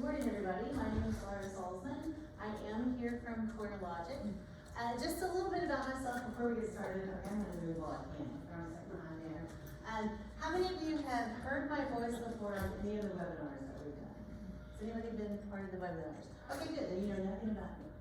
Good morning, everybody. My name is Laura Salzman. I am here from eLogic. Just a little bit about myself before we get started. Okay, I'm going to move while I can. Throw a second behind there. How many of you have heard my voice before on any of the webinars that we've done? Has anybody been part of the webinars? Okay, good. Then you know nothing about me.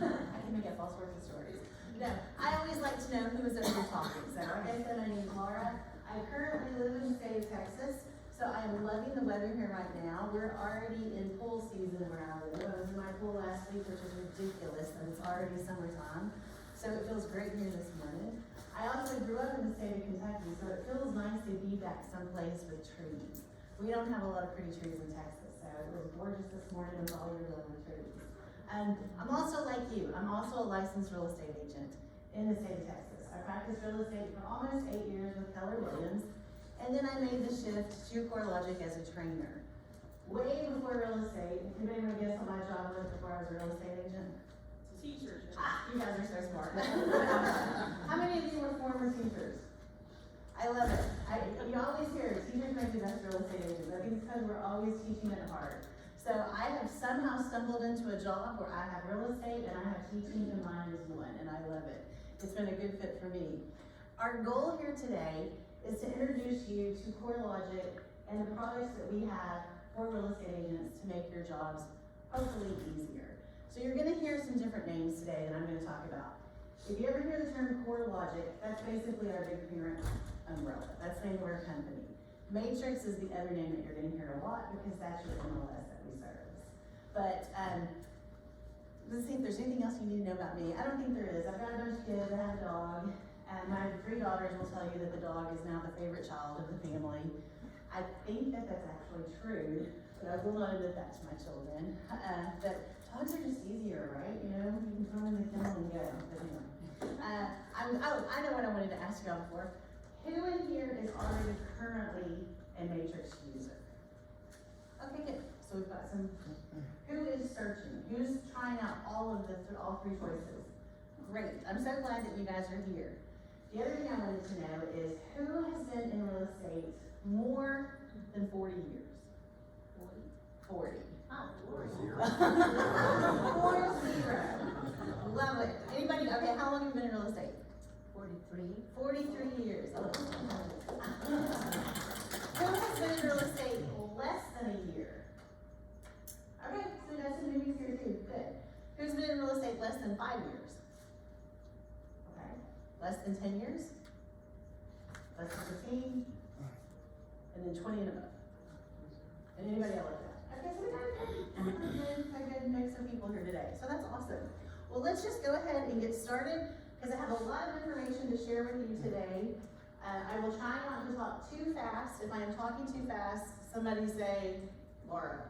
I can make up all sorts of stories. No, I always like to know who is over here talking. So, okay, so my name is Laura. I currently live in the state of Texas. So I am loving the weather here right now. We're already in pool season where I live. I was in my pool last week, which is ridiculous, and it's already summertime. So it feels great here this morning. I also grew up in the state of Kentucky, so it feels nice to be back someplace with trees. We don't have a lot of pretty trees in Texas, so it was gorgeous this morning with all your lovely trees. I'm also like you. I'm also a licensed real estate agent in the state of Texas. I practiced real estate for almost 8 years with Keller Williams. And then I made the shift to eLogic as a trainer. Way before real estate. Anybody want to guess what my job was before I was a real estate agent? Teacher. You guys are so smart. How many of you were former teachers? I love it. You always hear teachers make the best real estate agents. I think it's because we're always teaching at heart. So I have somehow stumbled into a job where I have real estate and I have teaching combined as one, and I love it. It's been a good fit for me. Our goal here today is to introduce you to eLogic and the products that we have for real estate agents to make your jobs hopefully easier. So you're going to hear some different names today that I'm going to talk about. If you ever hear the term eLogic, that's basically our big parent umbrella. That's the name of our company. Matrix is the other name that you're going to hear a lot because that's your MLS that we service. But let's see if there's anything else you need to know about me. I don't think there is. I've got a bunch of kids. I have a dog. And my 3 daughters will tell you that the dog is now the favorite child of the family. I think that that's actually true, but I will not admit that to my children. But dogs are just easier, right? You know, you can throw them in the kennel and go. But anyway. I know what I wanted to ask y'all before. Who in here is already currently a Matrix user? Okay, good. So we've got some. Who is searching? Who's trying out all 3 choices? Great. I'm so glad that you guys are here. The other thing I wanted to know is who has been in real estate more than 40 years? 40. Oh, 40. 40. Love it. Anybody, okay, how long have you been in real estate? 43. 43 years. Oh. Who has been in real estate less than a year? Okay, so we got some newbies here too. Good. Who's been in real estate less than 5 years? Less than 10 years, less than 15, and then 20 and above. And anybody else like that? Okay, so we got a good mix of people here today. So that's awesome. Well, let's just go ahead and get started because I have a lot of information to share with you today. I will try not to talk too fast. If I am talking too fast, somebody say, Laura,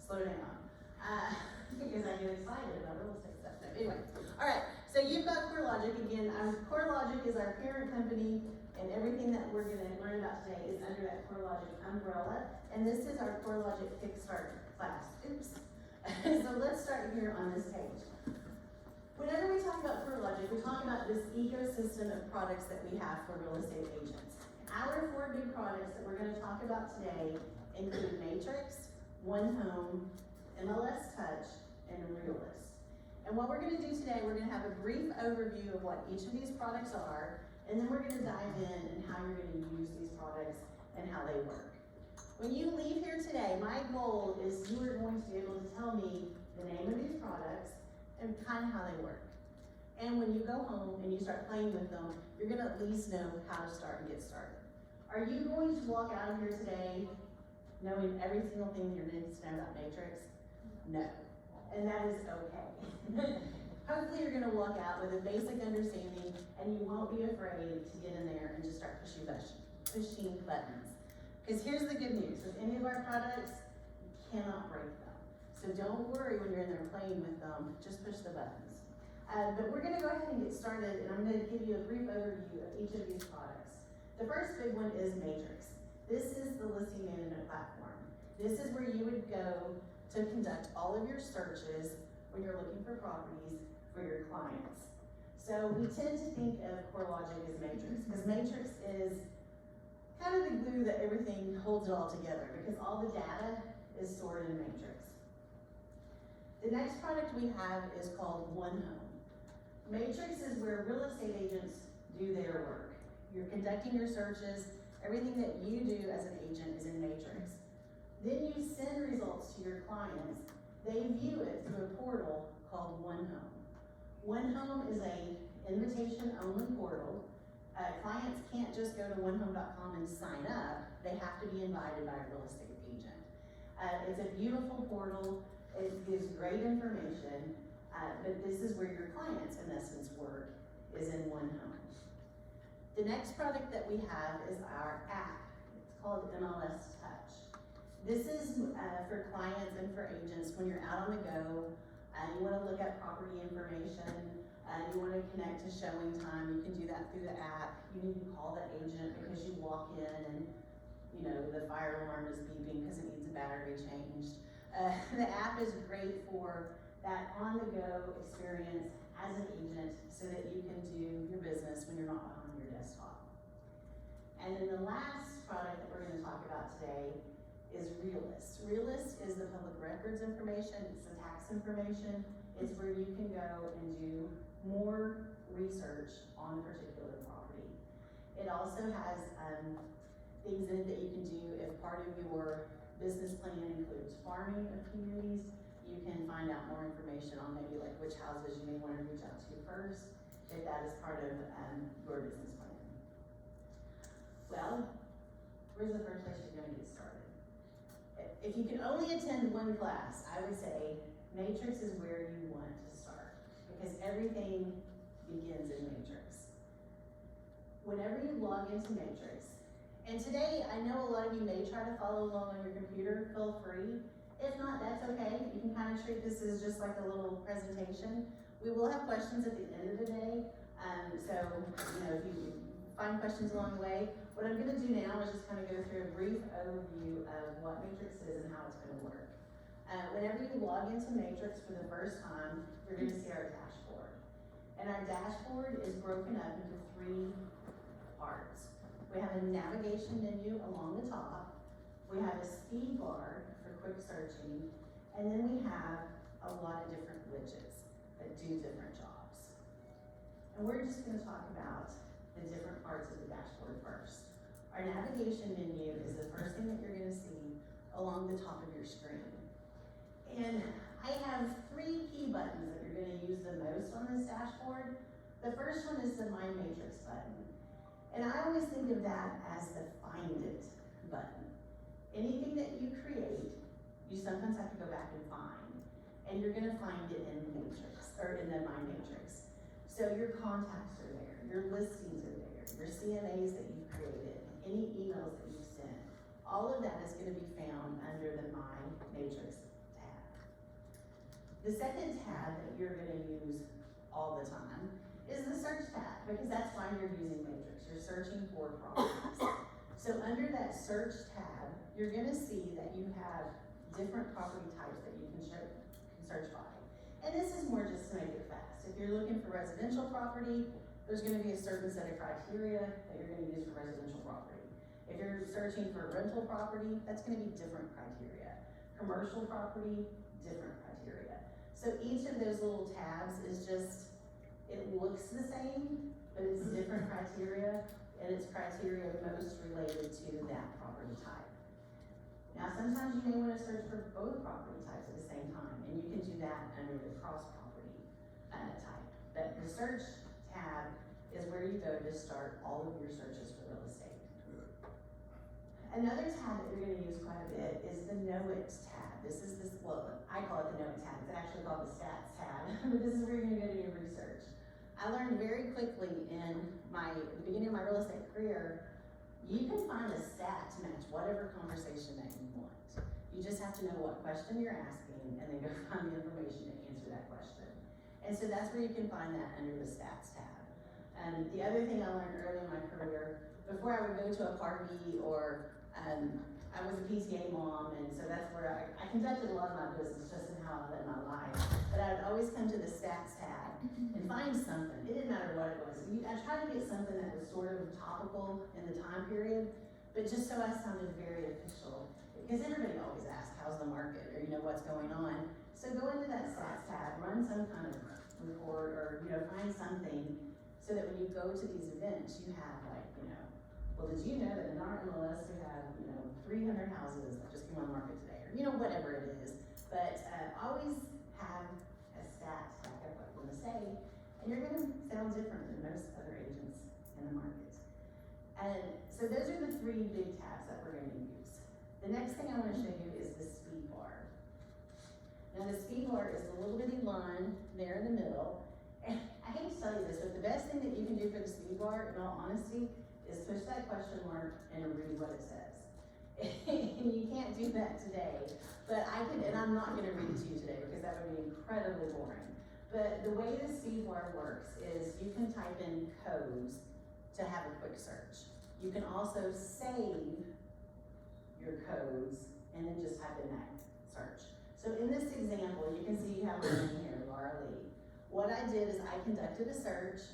slow down. Because I get excited about real estate stuff. So anyway, all right. So you've got eLogic again. eLogic is our parent company, and everything that we're going to learn about today is under that eLogic umbrella. And this is our eLogic Kickstart class. Oops. So let's start here on this page. Whenever we talk about eLogic, we talk about this ecosystem of products that we have for real estate agents. Our 4 big products that we're going to talk about today include Matrix, OneHome, MLS Touch, and Realist. And what we're going to do today, we're going to have a brief overview of what each of these products are, and then we're going to dive in and how you're going to use these products and how they work. When you leave here today, my goal is you are going to be able to tell me the name of these products and kind of how they work. And when you go home and you start playing with them, you're going to at least know how to start and get started. Are you going to walk out of here today knowing every single thing you're going to know about Matrix? No. And that is okay. Hopefully you're going to walk out with a basic understanding and you won't be afraid to get in there and just start pushing buttons. Because here's the good news. With any of our products, you cannot break them. So don't worry when you're in there playing with them, just push the buttons. But we're going to go ahead and get started, and I'm going to give you a brief overview of each of these products. The first big one is Matrix. This is the listing management platform. This is where you would go to conduct all of your searches when you're looking for properties for your clients. So we tend to think of eLogic as Matrix, because Matrix is kind of the glue that everything holds it all together, because all the data is stored in Matrix. The next product we have is called OneHome. Matrix is where real estate agents do their work. You're conducting your searches, everything that you do as an agent is in Matrix. Then you send results to your clients. They view it through a portal called OneHome. OneHome is a invitation-only portal. Clients can't just go to onehome.com and sign up. They have to be invited by a real estate agent. It's a beautiful portal. It gives great information, but this is where your clients, in essence, work, is in OneHome. The next product that we have is our app. It's called MLS Touch. This is for clients and for agents when you're out on the go, you want to look at property information, you want to connect to showing time, you can do that through the app. You need to call the agent because you walk in and the fire alarm is beeping because it needs a battery changed. The app is great for that on-the-go experience as an agent so that you can do your business when you're not behind your desktop. And then the last product that we're going to talk about today is Realist. Realist is the public records information, it's the tax information. It's where you can go and do more research on a particular property. It also has things in it that you can do if part of your business plan includes farming of communities. You can find out more information on maybe like which houses you may want to reach out to first, if that is part of your business plan. Well, where's the first place you're going to get started? If you can only attend one class, I would say Matrix is where you want to start because everything begins in Matrix. Whenever you log into Matrix, and today I know a lot of you may try to follow along on your computer, feel free. If not, that's okay. You can kind of treat this as just like a little presentation. We will have questions at the end of the day. So, if you find questions along the way, what I'm gonna do now is just kind of go through a brief overview of what Matrix is and how it's gonna work. Whenever you log into Matrix for the first time, you're gonna see our dashboard. And our dashboard is broken up into 3 parts. We have a navigation menu along the top. We have a speed bar for quick searching. And then we have a lot of different widgets that do different jobs. And we're just gonna talk about the different parts of the dashboard first. Our navigation menu is the first thing that you're gonna see along the top of your screen. And I have 3 key buttons that you're gonna use the most on this dashboard. The first one is the My Matrix button. And I always think of that as the Find It button. Anything that you create, you sometimes have to go back and find. And you're gonna find it in Matrix, or in the My Matrix. So your contacts are there, your listings are there, your CMAs that you've created, any emails that you've sent. All of that is gonna be found under the My Matrix tab. The second tab that you're gonna use all the time is the search tab, because that's why you're using Matrix. You're searching for properties. So under that search tab, you're gonna see that you have different property types that you can search by. And this is more just to make it fast. If you're looking for residential property, there's gonna be a certain set of criteria that you're gonna use for residential property. If you're searching for rental property, that's gonna be different criteria. Commercial property, different criteria. So each of those little tabs is just, it looks the same, but it's different criteria, and it's criteria most related to that property type. Now, sometimes you may want to search for both property types at the same time, and you can do that under the cross property type. But the search tab is where you go to start all of your searches for real estate. Another tab that you're going to use quite a bit is the Know It tab. This is I call it the Know It tab. It's actually called the Stats tab, but this is where you're going to go to do your research. I learned very quickly in the beginning of my real estate career, you can find a stat to match whatever conversation that you want. You just have to know what question you're asking and then go find the information to answer that question. And so that's where you can find that under the Stats tab. And the other thing I learned early in my career, before I would go to a party or I was a PTA mom, and so that's where I conducted a lot of my business just in how I led my life. But I would always come to the Stats tab and find something. It didn't matter what it was. I tried to get something that was sort of topical in the time period, but just so I sounded very official. It because everybody always asks, how's the market, or what's going on. So go into that stats tab, run some kind of report, or find something, so that when you go to these events, you have like, well, did you know that in our MLS we have 300 houses that just came on the market today, or whatever it is. But always have a stat to back up what you're going to say, and you're going to sound different than most other agents in the market. And so those are the three big tabs that we're going to use. The next thing I want to show you is the speed bar. Now the speed bar is the little bitty line there in the middle. And I hate to tell you this, but the best thing that you can do for the speed bar, in all honesty, is push that question mark and read what it says. And you can't do that today, but I can, and I'm not going to read it to you today because that would be incredibly boring. But the way the speed bar works is you can type in codes to have a quick search. You can also save your codes and then just type in that search. So in this example, you can see you have my name here, Laura Lee. What I did is I conducted a search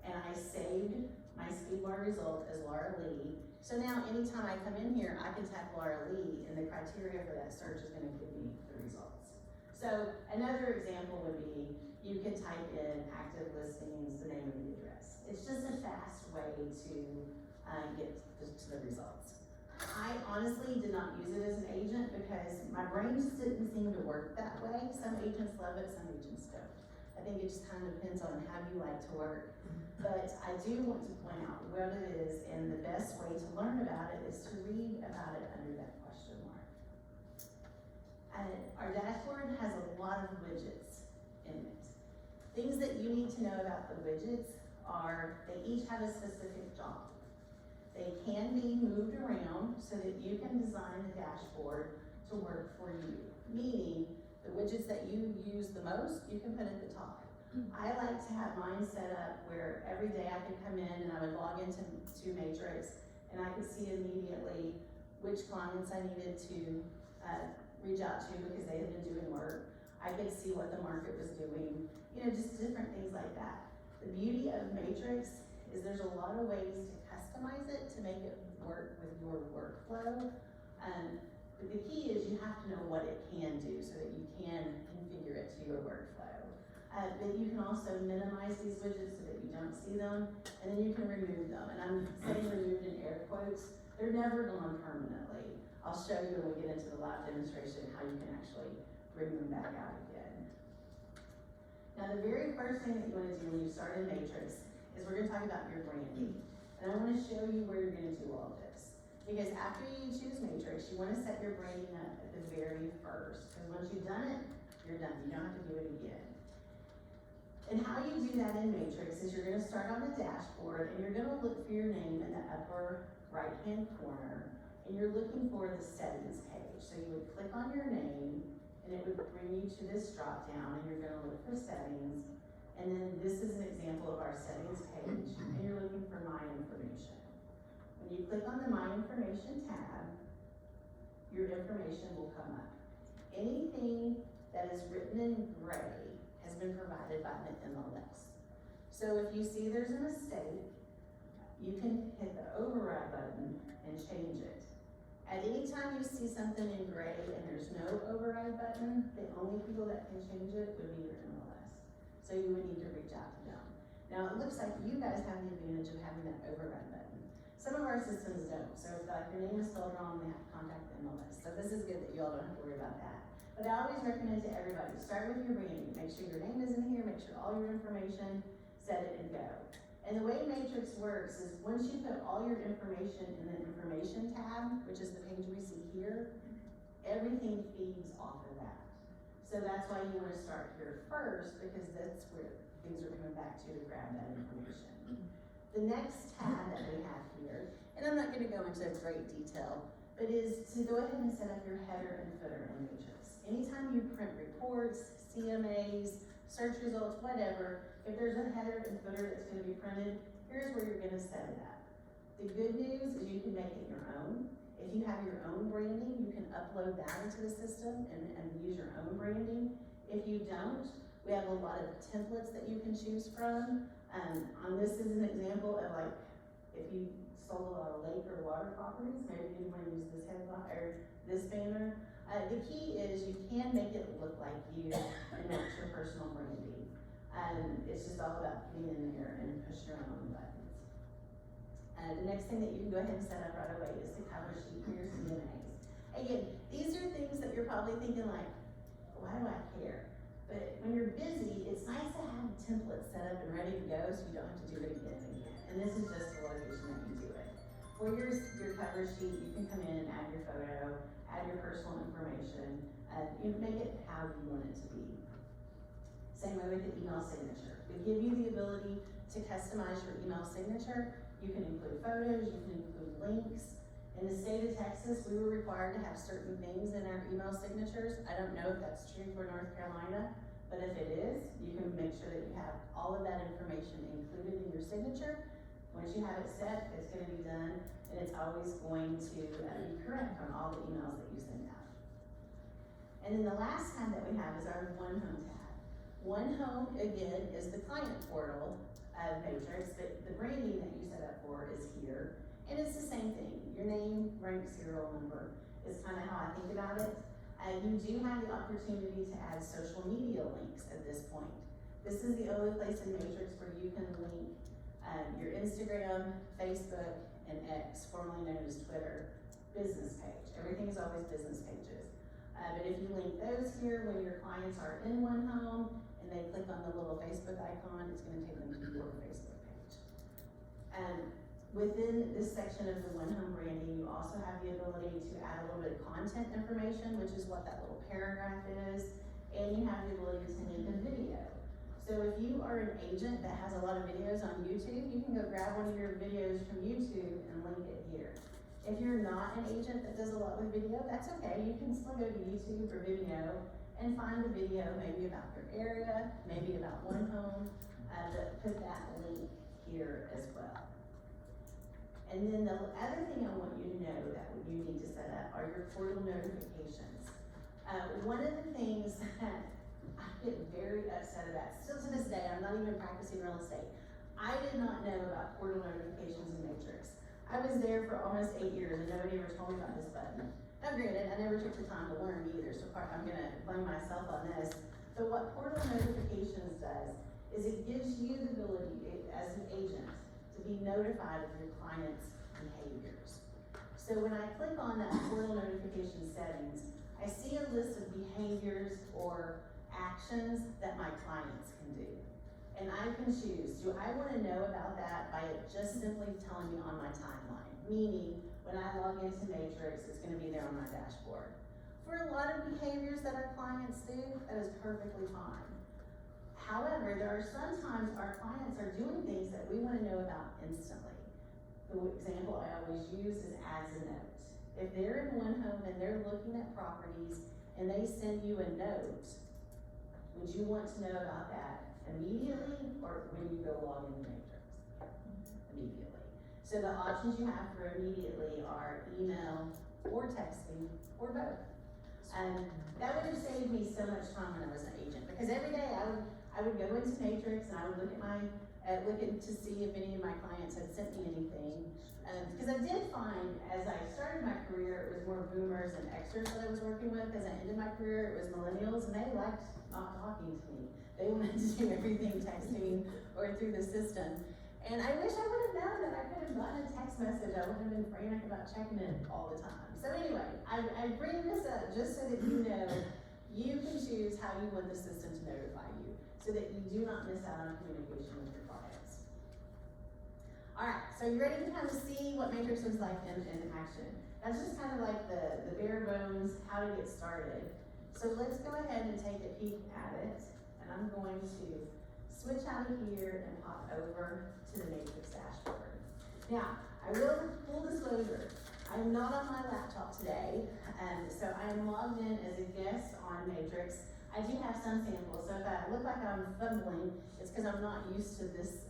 and I saved my speed bar result as Laura Lee. So now anytime I come in here, I can tap Laura Lee, and the criteria for that search is going to give me the results. So another example would be, you could type in active listings, the name of the address. It's just a fast way to get to the results. I honestly did not use it as an agent because my brain just didn't seem to work that way. Some agents love it, some agents don't. I think it just kind of depends on how you like to work. But I do want to point out what it is, and the best way to learn about it is to read about it under that question mark. Our dashboard has a lot of widgets in it. Things that you need to know about the widgets are they each have a specific job. They can be moved around so that you can design the dashboard to work for you. Meaning, the widgets that you use the most, you can put at the top. I like to have mine set up where every day I could come in and I would log into Matrix and I could see immediately which clients I needed to reach out to because they had been doing work. I could see what the market was doing, just different things like that. The beauty of Matrix is there's a lot of ways to customize it to make it work with your workflow. But the key is you have to know what it can do so that you can configure it to your workflow. But you can also minimize these widgets so that you don't see them, and then you can remove them. And I'm saying removed in air quotes. They're never gone permanently. I'll show you when we get into the live demonstration how you can actually bring them back out again. Now the very first thing that you want to do when you start in Matrix is we're going to talk about your branding. And I want to show you where you're going to do all this. Because after you choose Matrix, you want to set your branding up at the very first. Because once you've done it, you're done. You don't have to do it again. And how you do that in Matrix is you're going to start on the dashboard and you're going to look for your name in the upper right-hand corner, and you're looking for the settings page. So you would click on your name and it would bring you to this drop-down, and you're going to look for settings. And then this is an example of our settings page, and you're looking for My Information. When you click on the My Information tab, your information will come up. Anything that is written in gray has been provided by the MLS. So if you see there's a mistake, you can hit the override button and change it. At any time you see something in gray and there's no override button, the only people that can change it would be your MLS. So you would need to reach out to them. Now it looks like you guys have the advantage of having that override button. Some of our systems don't. So if like your name is spelled wrong, we have to contact the MLS. So this is good that you all don't have to worry about that. But I always recommend to everybody, start with your branding. Make sure your name is in here, make sure all your information, set it and go. And the way Matrix works is once you put all your information in the information tab, which is the page we see here, everything feeds off of that. So that's why you want to start here first, because that's where things are coming back to grab that information. The next tab that we have here, and I'm not going to go into great detail, but is to go ahead and set up your header and footer in Matrix. Anytime you print reports, CMAs, search results, whatever, if there's a header and footer that's going to be printed, here's where you're going to set it up. The good news is you can make it your own. If you have your own branding, you can upload that into the system and use your own branding. If you don't, we have a lot of templates that you can choose from. This is an example of like, if you sold a lot of lake or water properties. Maybe you want to use this headline or this banner. The key is you can make it look like you and match your personal branding. It's just all about getting in there and pushing around on the buttons. The next thing that you can go ahead and set up right away is the cover sheet for your CMAs. Again, these are things that you're probably thinking like, why do I care? But when you're busy, it's nice to have a template set up and ready to go so you don't have to do it again and again. And this is just the location that you do it. For your cover sheet, you can come in and add your photo, add your personal information, you make it how you want it to be. Same way with the email signature. We give you the ability to customize your email signature. You can include photos, you can include links. In the state of Texas, we were required to have certain things in our email signatures. I don't know if that's true for North Carolina, but if it is, you can make sure that you have all of that information included in your signature. Once you have it set, it's going to be done, and it's always going to be correct on all the emails that you send out. And then the last tab that we have is our OneHome tab. OneHome, again, is the client portal of Matrix, but the branding that you set up for is here. And it's the same thing. Your name, rank, serial number is kind of how I think about it. You do have the opportunity to add social media links at this point. This is the only place in Matrix where you can link your Instagram, Facebook, and X, formerly known as Twitter, business page. Everything is always business pages. But if you link those here when your clients are in OneHome and they click on the little Facebook icon, it's going to take them to your Facebook page. Within this section of the OneHome branding, you also have the ability to add a little bit of content information, which is what that little paragraph is, and you have the ability to link a video. So if you are an agent that has a lot of videos on YouTube, you can go grab one of your videos from YouTube and link it here. If you're not an agent that does a lot with video, that's okay. You can still go to YouTube or Vimeo and find a video maybe about your area, maybe about OneHome, but put that link here as well. And then the other thing I want you to know that you need to set up are your portal notifications. One of the things that I get very upset about, still to this day, I'm not even practicing real estate. I did not know about portal notifications in Matrix. I was there for almost 8 years and nobody ever told me about this button. Now granted, I never took the time to learn either, so I'm gonna blame myself on this. But what portal notifications does is it gives you the ability, as an agent, to be notified of your client's behaviors. So when I click on that portal notification settings, I see a list of behaviors or actions that my clients can do. And I can choose, do I want to know about that by it just simply telling me on my timeline? Meaning, when I log into Matrix, it's going to be there on my dashboard. For a lot of behaviors that our clients do, that is perfectly fine. However, there are sometimes our clients are doing things that we want to know about instantly. The example I always use is as a note. If they're in OneHome and they're looking at properties and they send you a note, would you want to know about that immediately or when you go log into Matrix? Immediately. So the options you have for immediately are email or texting or both. And that would have saved me so much time when I was an agent, because every day I would go into Matrix and I would look at to see if any of my clients had sent me anything. Because I did find, as I started my career, it was more boomers and Xers that I was working with. As I ended my career, it was millennials, and they liked not talking to me. They wanted to do everything texting or through the system. And I wish I would have known that I could have gotten a text message. I wouldn't have been frantic about checking it all the time. So anyway, I bring this up just so that you know you can choose how you want the system to notify you, so that you do not miss out on communication with your clients. All right, so you ready to kind of see what Matrix looks like in action? That's just kind of like the bare bones, how to get started. So let's go ahead and take a peek at it. And I'm going to switch out of here and pop over to the Matrix dashboard. Now, I will, full disclosure, I'm not on my laptop today, so I am logged in as a guest on Matrix. I do have some samples, so if I look like I'm fumbling, it's because I'm not used to this,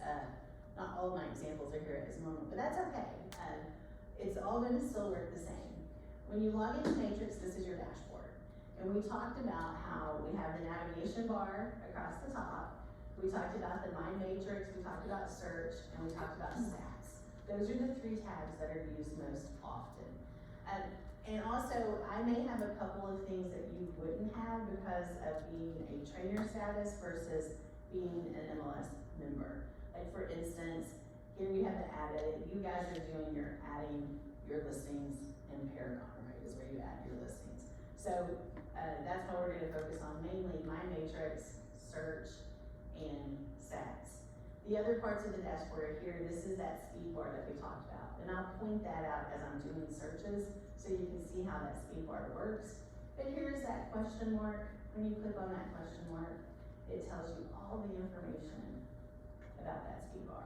not all of my examples are here at this moment, but that's okay. It's all going to still work the same. When you log into Matrix, this is your dashboard. And we talked about how we have the navigation bar across the top. We talked about the My Matrix, we talked about search, and we talked about stats. Those are the 3 tabs that are used most often. And also, I may have a couple of things that you wouldn't have because of being a trainer status versus being an MLS member. Like for instance, here we have the add edit. You guys are doing your adding your listings in Paragon, right? Is where you add your listings. So that's what we're gonna focus on, mainly my matrix, search, and stats. The other parts of the dashboard here, this is that speed bar that we talked about. And I'll point that out as I'm doing searches so you can see how that speed bar works. But here's that question mark. When you click on that question mark, it tells you all the information about that speed bar.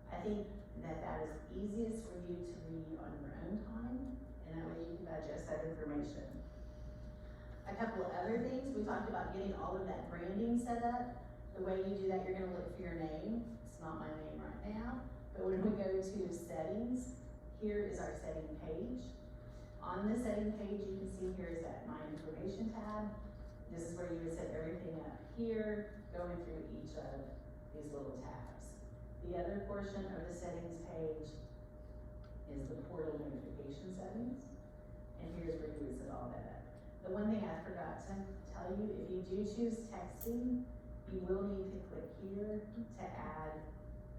I think that that is easiest for you to read on your own time, and that way you can digest that information. A couple of other things, we talked about getting all of that branding set up. The way you do that, you're gonna look for your name. It's not my name right now, but when we go to settings, here is our setting page. On the setting page, you can see here is that My Information tab. This is where you would set everything up here, going through each of these little tabs. The other portion of the settings page is the portal notification settings, and here's where you would set all that up. The one thing I forgot to tell you, if you do choose texting, you will need to click here to add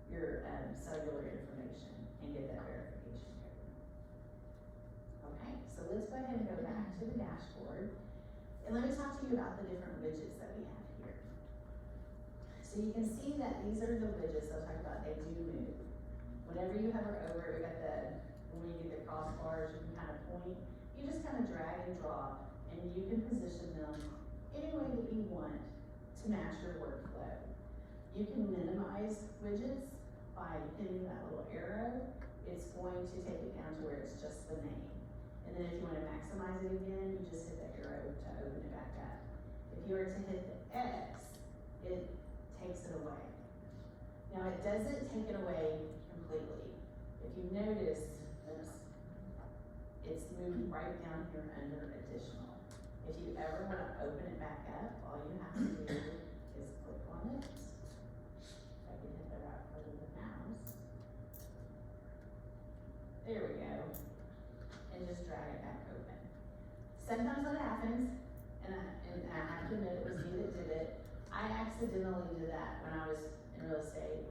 your cellular information and get that verification code. Okay, so let's go ahead and go back to the dashboard. And let me talk to you about the different widgets that we have here. So you can see that these are the widgets I'll talk about, they do move. Whenever you hover over it, we got when you get the crossbars, you can kind of point, you just kind of drag and drop, and you can position them any way that you want to match your workflow. You can minimize widgets by hitting that little arrow. It's going to take it down to where it's just the name. And then if you want to maximize it again, you just hit the arrow to open it back up. If you were to hit the X, it takes it away. Now it doesn't take it away completely. If you notice this, it's moved right down here under additional. If you ever want to open it back up, all you have to do is click on it. If I can hit the right part of the mouse. There we go. And just drag it back open. Sometimes what happens, and I have to admit it was me that did it, I accidentally did that when I was in real estate,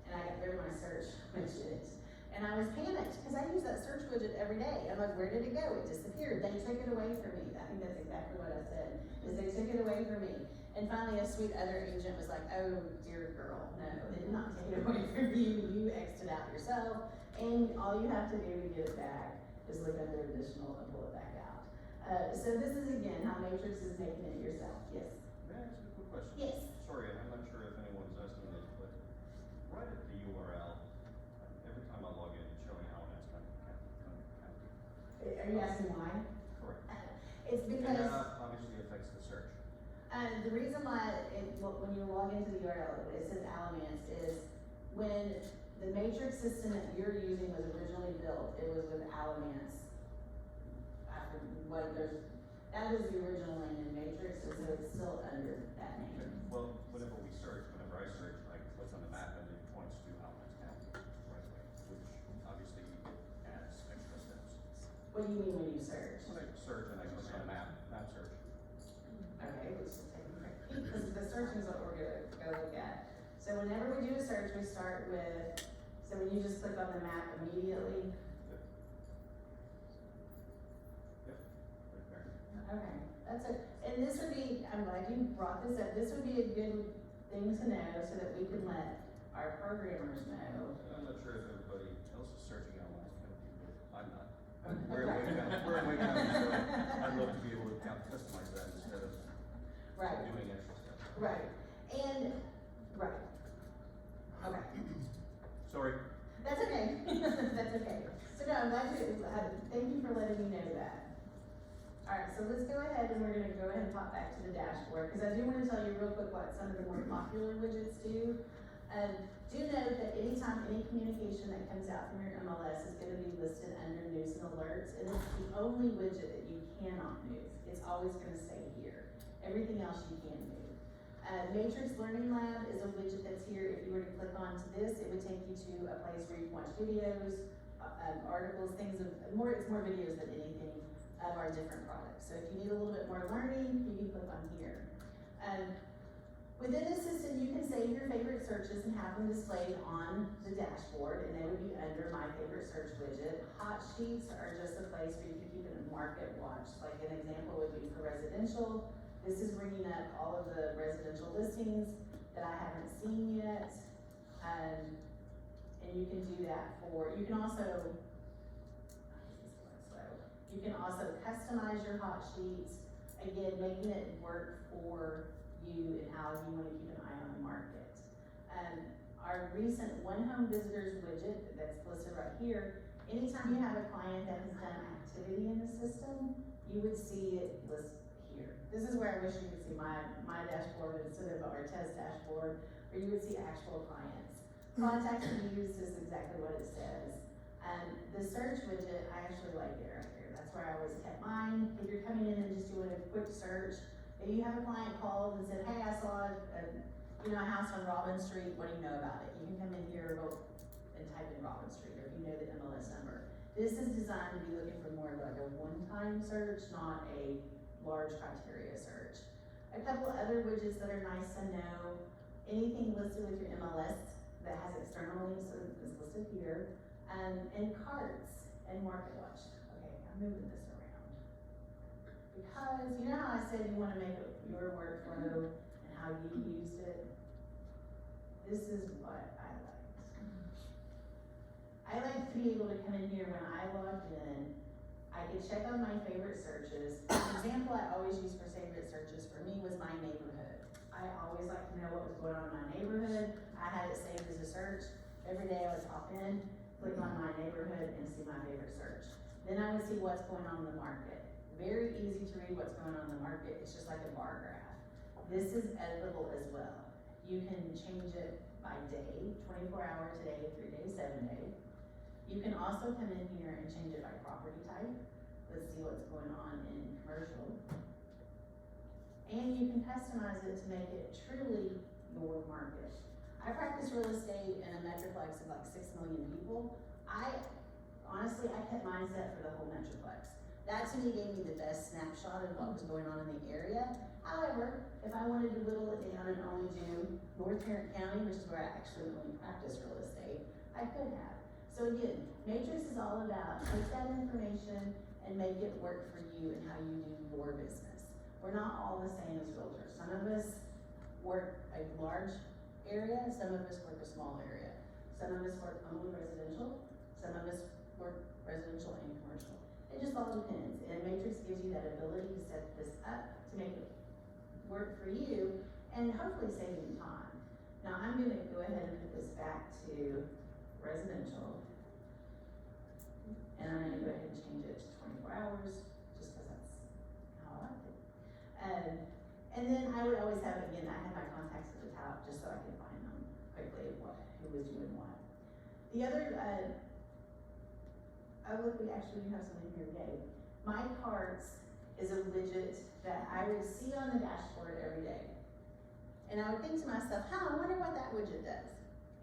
and I got rid of my search widget. And I was panicked, because I use that search widget every day. I'm like, where did it go? It disappeared. They took it away from me. I think that's exactly what I said, is they took it away from me. And finally a sweet other agent was like, oh dear girl, no, they did not take it away from you. You X'd it out yourself, and all you have to do to get it back is look under additional and pull it back out. So this is again how Matrix is making it yourself. Yes? May I ask a quick question? Yes. Sorry, I'm not sure if anyone's asking this, but right at the URL, every time I log in, it's showing elements county. Are you asking why? Correct. It's And because that obviously affects the search. the reason why when you log into the URL, it says Alamance is when the matrix system that you're using was originally built, it was with Alamance. After that was the original name in Matrix, and so it's still under that name. Well, whenever I search, I click on the map and it points to Elements County right away, which obviously adds extra steps. What do you mean when you search? When I search and I click on the map search. Okay, let's just take a quick peek, because the searching is what we're gonna go look at. So whenever we do a search, we start with, so when you just click on the map immediately. Okay, that's it. And this would be, I'm glad you brought this up, this would be a good thing to know so that we can let our programmers know. I'm not sure if everybody else is searching Elements County, but I'm not. We're in Wayne County, so I'd love to be able to customize that instead of doing extra stuff. Right, and, right. Okay. Sorry. That's okay, that's okay. So no, I'm glad you, thank you for letting me know that. Alright, so let's go ahead and we're gonna go ahead and pop back to the dashboard, because I do want to tell you real quick what some of the more popular widgets do. Do note that anytime any communication that comes out from your MLS is gonna be listed under news and alerts, and it's the only widget that you cannot move. It's always gonna stay here. Everything else you can move. Matrix Learning Lab is a widget that's here. If you were to click onto this, it would take you to a place where you can watch videos, articles, things of more. It's more videos than anything of our different products. So if you need a little bit more learning, you can click on here. Within the system, you can save your favorite searches and have them displayed on the dashboard, and they would be under My Favorite Search widget. Hot sheets are just a place where you can keep it in market watch. Like an example would be for residential. This is bringing up all of the residential listings that I haven't seen yet. And you can do that you can also customize your hot sheets, again, making it work for you and how you want to keep an eye on the market. Our recent OneHome visitors widget that's listed right here, anytime you have a client that has done activity in the system, you would see it listed here. This is where I wish you could see my dashboard instead of our test dashboard, where you would see actual clients. Contacts used is exactly what it says. The search widget, I actually like it right here. That's where I always kept mine. If you're coming in and just doing a quick search, if you have a client called and said, hey, I saw a house on Robin Street, what do you know about it? You can come in here and type in Robin Street, or if you know the MLS number. This is designed to be looking for more like a one-time search, not a large criteria search. A couple of other widgets that are nice to know, anything listed with your MLS that has external links is listed here, and carts and market watch. Okay, I'm moving this around. Because you know how I said you want to make your workflow and how you used it? This is what I liked. I like to be able to come in here when I logged in. I could check on my favorite searches. An example I always use for favorite searches for me was my neighborhood. I always like to know what was going on in my neighborhood. I had it saved as a search. Every day I would hop in, click on my neighborhood, and see my favorite search. Then I would see what's going on in the market. Very easy to read what's going on in the market. It's just like a bar graph. This is editable as well. You can change it by day, 24 hours a day, 3 days, 7 days. You can also come in here and change it by property type. Let's see what's going on in commercial. And you can customize it to make it truly your market. I practice real estate in a metroplex of like 6 million people. Honestly, I kept mine set for the whole metroplex. That to me gave me the best snapshot of what was going on in the area. However, if I wanted to whittle it down and only do North Tarrant County, which is where I actually only practice real estate, I could have. So again, Matrix is all about take that information and make it work for you and how you do your business. We're not all the same as realtors. Some of us work a large area, some of us work a small area. Some of us work only residential, some of us work residential and commercial. It just all depends, and Matrix gives you that ability to set this up to make it work for you and hopefully save you time. Now I'm gonna go ahead and put this back to residential, and I'm gonna go ahead and change it to 24 hours, just because that's how I like it. And then I would always have, again, I have my contacts at the top just so I can find them quickly, who was doing what. The other, oh look, we actually have something here today. My Carts is a widget that I would see on the dashboard every day. And I would think to myself, I wonder what that widget does.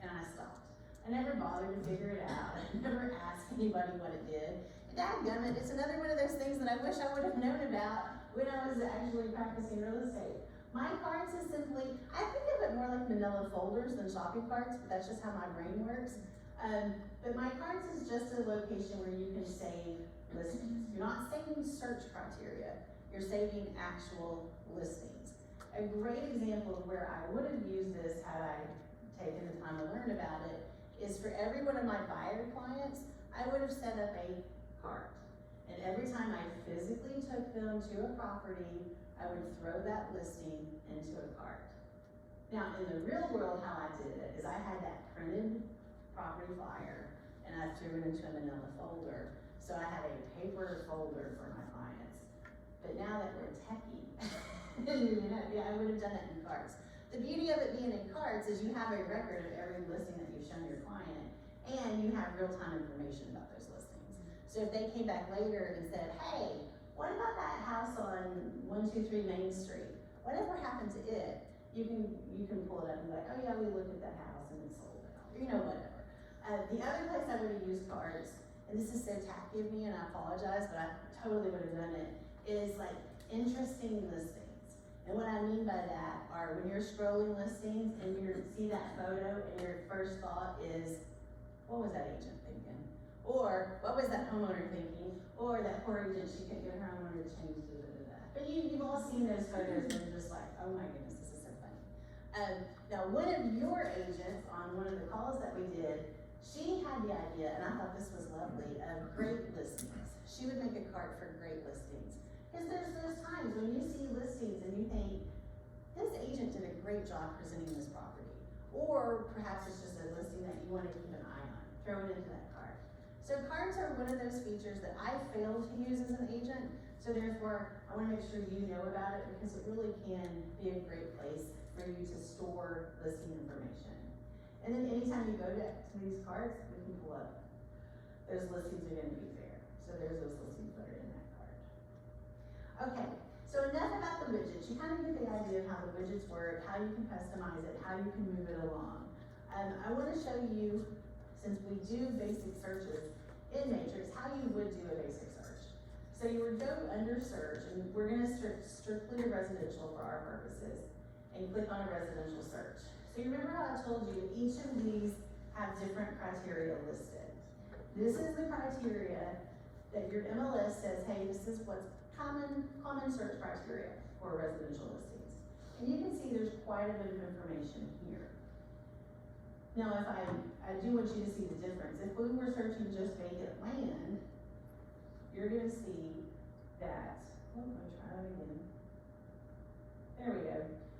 And I stopped. I never bothered to figure it out. I never asked anybody what it did. Dadgummit, it's another one of those things that I wish I would have known about when I was actually practicing real estate. My Carts is simply, I think of it more like manila folders than shopping carts, but that's just how my brain works. But My Carts is just a location where you can save listings. You're not saving search criteria, you're saving actual listings. A great example of where I would have used this had I taken the time to learn about it is for every one of my buyer clients, I would have set up a cart. And every time I physically took them to a property, I would throw that listing into a cart. Now, in the real world, how I did it is I had that printed property flyer and I threw it into a manila folder. So I had a paper folder for my clients. But now that we're techie, I would have done that in carts. The beauty of it being in carts is you have a record of every listing that you've shown your client, and you have real-time information about those listings. So if they came back later and said, hey, what about that house on 123 Main Street? Whatever happened to it? you can pull it up and be like, oh yeah, we looked at that house and it sold it, you know, whatever. The other place I would have used cards, and this is so tacky of me and I apologize, but I totally would have done it, is like interesting listings. And what I mean by that are when you're scrolling listings and you see that photo and your first thought is, what was that agent thinking? Or what was that homeowner thinking? Or that poor agent, she couldn't get her homeowner to change, da, da, da, da. But you've all seen those photos and you're just like, oh my goodness, this is so funny. Now one of your agents on one of the calls that we did, she had the idea, and I thought this was lovely, of great listings. She would make a cart for great listings. Because there's those times when you see listings and you think, this agent did a great job presenting this property. Or perhaps it's just a listing that you want to keep an eye on. Throw it into that cart. So cards are one of those features that I failed to use as an agent. So therefore, I want to make sure you know about it because it really can be a great place for you to store listing information. And then anytime you go to some of these cards, we can pull up. Those listings are going to be there. So there's those listings that are in that card. Okay, so enough about the widgets. You kind of get the idea of how the widgets work, how you can customize it, how you can move it along. I want to show you, since we do basic searches in Matrix, how you would do a basic search. So you would go under search, and we're going to search strictly residential for our purposes, and click on a residential search. So you remember how I told you each of these have different criteria listed. This is the criteria that your MLS says, hey, this is what's common search criteria for residential listings. And you can see there's quite a bit of information here. Now if I do want you to see the difference. If we were searching just vacant land, you're gonna see that, oh, let me try that again. There we go.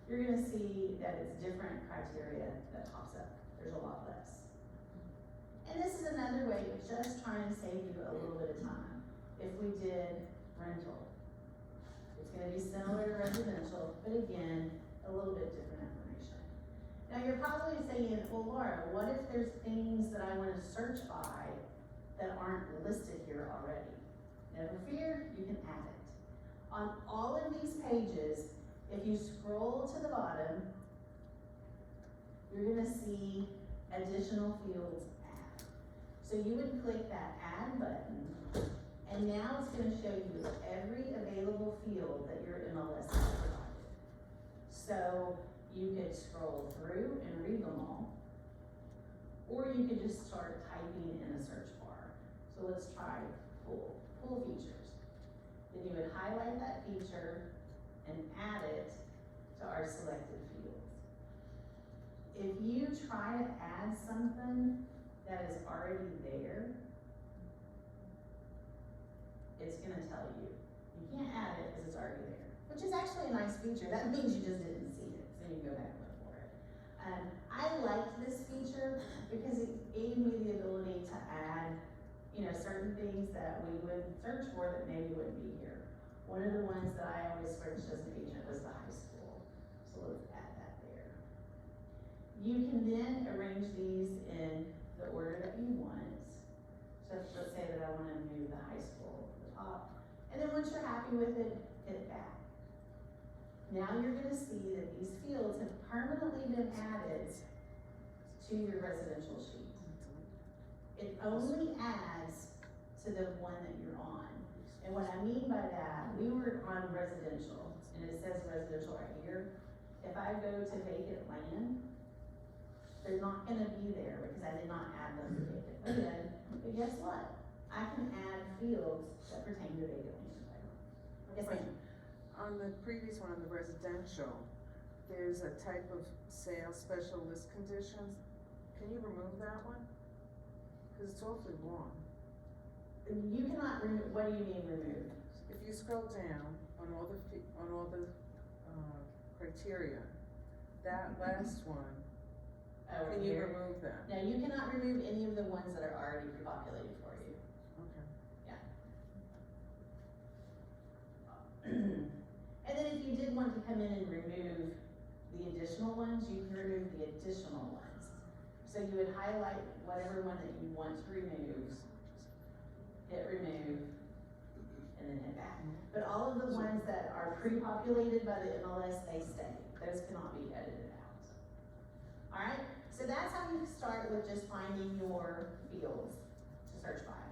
You're gonna see that it's different criteria that pops up. There's a lot less. And this is another way of just trying to save you a little bit of time. If we did rental, it's gonna be similar to residential, but again, a little bit different information. Now you're probably saying, well, Laura, what if there's things that I wanna search by that aren't listed here already? Never fear, you can add it. On all of these pages, if you scroll to the bottom, you're gonna see additional fields add. So you would click that add button, and now it's gonna show you every available field that your MLS has provided. So you could scroll through and read them all, or you could just start typing in a search bar. So let's try pull features. Then you would highlight that feature and add it to our selected fields. If you try to add something that is already there, it's gonna tell you. You can't add it because it's already there, which is actually a nice feature. That means you just didn't see it, so you can go back and look for it. I liked this feature because it gave me the ability to add, certain things that we would search for that maybe wouldn't be here. One of the ones that I always searched as an agent was the high school. So let's add that there. You can then arrange these in the order that you want. So let's say that I want to move the high school to the top. And then once you're happy with it, hit back. Now you're going to see that these fields have permanently been added to your residential sheet. It only adds to the one that you're on. And what I mean by that, we were on residential, and it says residential right here. If I go to vacant land, they're not gonna be there because I did not add them to vacant land. But guess what? I can add fields that pertain to vacant land. Yes, ma'am. On the previous one, on the residential, there's a type of sale special list conditions. Can you remove that one? Because it's awfully long. You cannot remove, what do you mean remove? If you scroll down on all the criteria, that last one, can you remove that? No, you cannot remove any of the ones that are already pre-populated for you. Okay. Yeah. And then if you did want to come in and remove the additional ones, you can remove the additional ones. So you would highlight whatever one that you want to remove, hit remove, and then hit back. But all of the ones that are are pre-populated by the MLS, they stay. Those cannot be edited out. Alright, so that's how you start with just finding your fields to search by.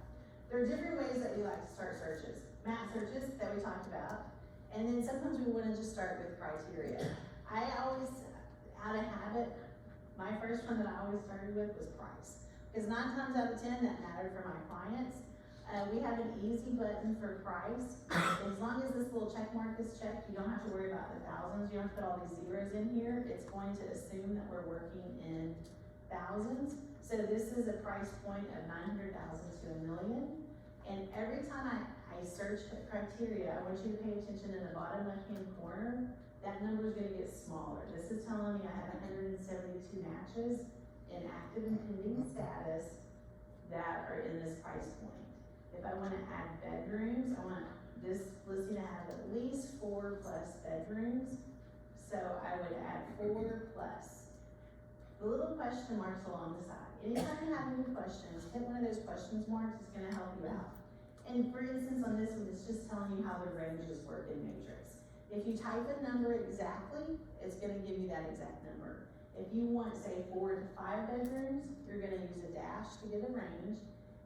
There are different ways that we like to start searches. Map searches that we talked about, and then sometimes we want to just start with criteria. I always, out of habit, my first one that I always started with was price. Because 9 times out of 10, that mattered for my clients. We have an easy button for price. As long as this little check mark is checked, you don't have to worry about the thousands. You don't have to put all these zeros in here. It's going to assume that we're working in thousands. So this is a price point of 900,000 to $1 million. And every time I search the criteria, I want you to pay attention in the bottom left-hand corner. That number is going to get smaller. This is telling me I have 172 matches in active and pending status that are in this price point. If I want to add bedrooms, I want this listing to have at least 4+ bedrooms. So I would add 4+. The little question marks along the side. Anytime you have any questions, hit one of those questions marks. It's going to help you out. And for instance, on this one, it's just telling you how the ranges work in Matrix. If you type a number exactly, it's going to give you that exact number. If you want, say, 4 to 5 bedrooms, you're going to use a dash to get a range.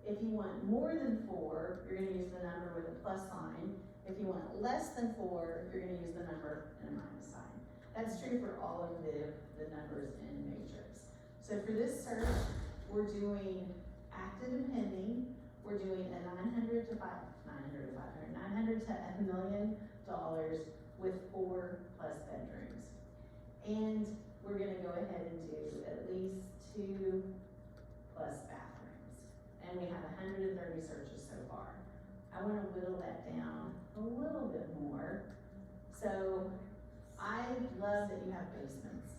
If you want more than 4, you're going to use the number with a plus sign. If you want less than 4, you're going to use the number and a minus sign. That's true for all of the numbers in Matrix. So for this search, we're doing active and pending. We're doing a $900 to $1 million with 4+ bedrooms. And we're going to go ahead and do at least 2+ bathrooms. And we have 130 searches so far. I want to whittle that down a little bit more. So I love that you have basements.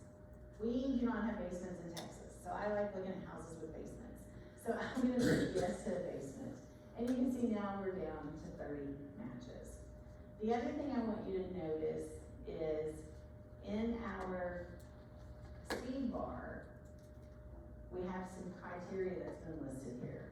We do not have basements in Texas, so I like looking at houses with basements. So I'm going to say yes to a basement. And you can see now we're down to 30 matches. The other thing I want you to notice is in our speed bar, we have some criteria that's been listed here.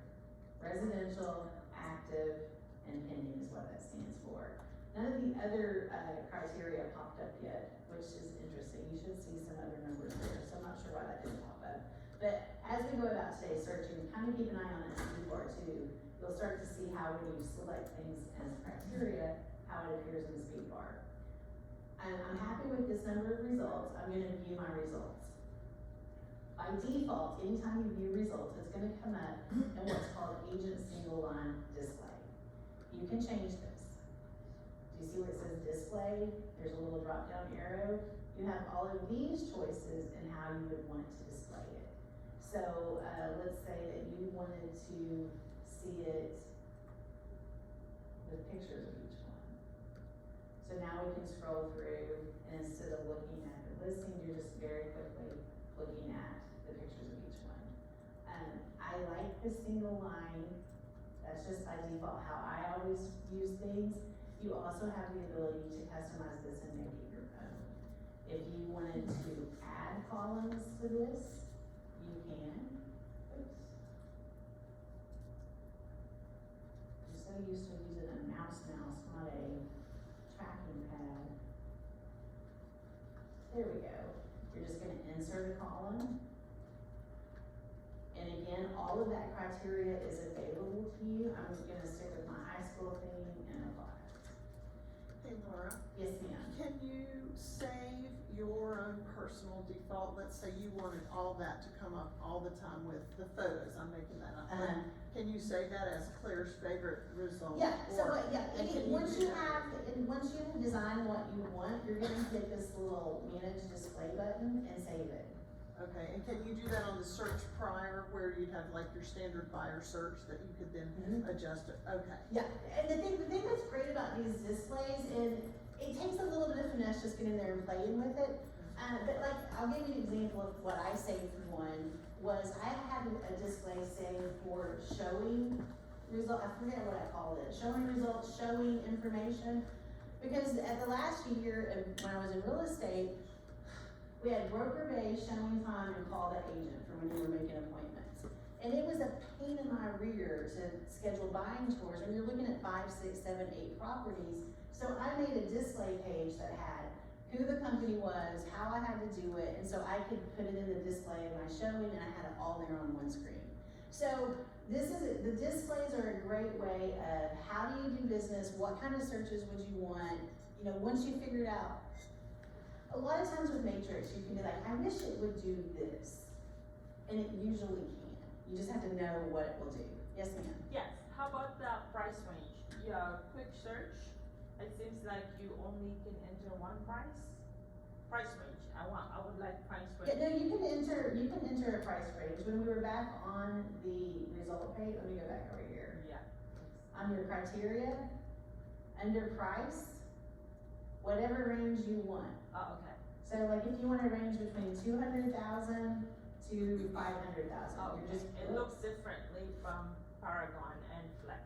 Residential, active, and pending is what that stands for. None of the other criteria popped up yet, which is interesting. You should see some other numbers there, so I'm not sure why that didn't pop up. But as we go about today searching, kind of keep an eye on that speed bar too. You'll start to see how when you select things as criteria, how it appears in the speed bar. And I'm happy with this number of results. I'm going to view my results. By default, anytime you view results, it's going to come up in what's called agent single line display. You can change this. Do you see where it says display? There's a little drop down arrow. You have all of these choices and how you would want to display it. So let's say that you wanted to see it with pictures of each one. So now we can scroll through, and instead of looking at the listing, you're just very quickly looking at the pictures of each one. I like the single line. That's just by default how I always use things. You also have the ability to customize this and make it your own. If you wanted to add columns to this, you can. Oops. I'm so used to using a mouse, not a tracking pad. There we go. You're just going to insert a column. And again, all of that criteria is available to you. I'm just going to stick with my high school thing and apply it. Hey Laura, Yes, ma'am. can you save your own personal default? Let's say you wanted all that to come up all the time with the photos. I'm making that up. Can you save that as Claire's favorite result? Yeah, so Or- what, yeah, and can once do you that? once you design what you want, you're gonna hit this little manage display button and save it. Okay, and can you do that on the search prior where you'd have like your standard buyer search that you could then adjust it? Okay. Yeah, and the thing that's great about these displays is it takes a little bit of finesse just getting there and playing with it. But like, I'll give you an example of what I saved for one, was I had a display saved for showing result, I forget what I called it, showing results, showing information. Because at the last year, when I was in real estate, we had broker base, showing time, and call to agent for when you were making appointments. And it was a pain in my rear to schedule buying tours when you're looking at 5, 6, 7, 8 properties. So I made a display page that had who the company was, how I had to do it, and so I could put it in the display of my showing, and I had it all there on one screen. So the displays are a great way of how do you do business, what kind of searches would you want, you know, once you figure it out. A lot of times with Matrix, you can be like, I wish it would do this, and it usually can. You just have to know what it will do. Yes, ma'am? Yes, how about the price range? Yeah, quick search, it seems like you only can enter one price range. I would like price range. Yeah, no, you can enter a price range. When we were back on the result page, let me go back over here. Yeah. On your criteria, under price, whatever range you want. Oh, okay. So like if you want to range between 200,000 to 500,000, Oh, you're just. it looks differently from Paragon and Flex.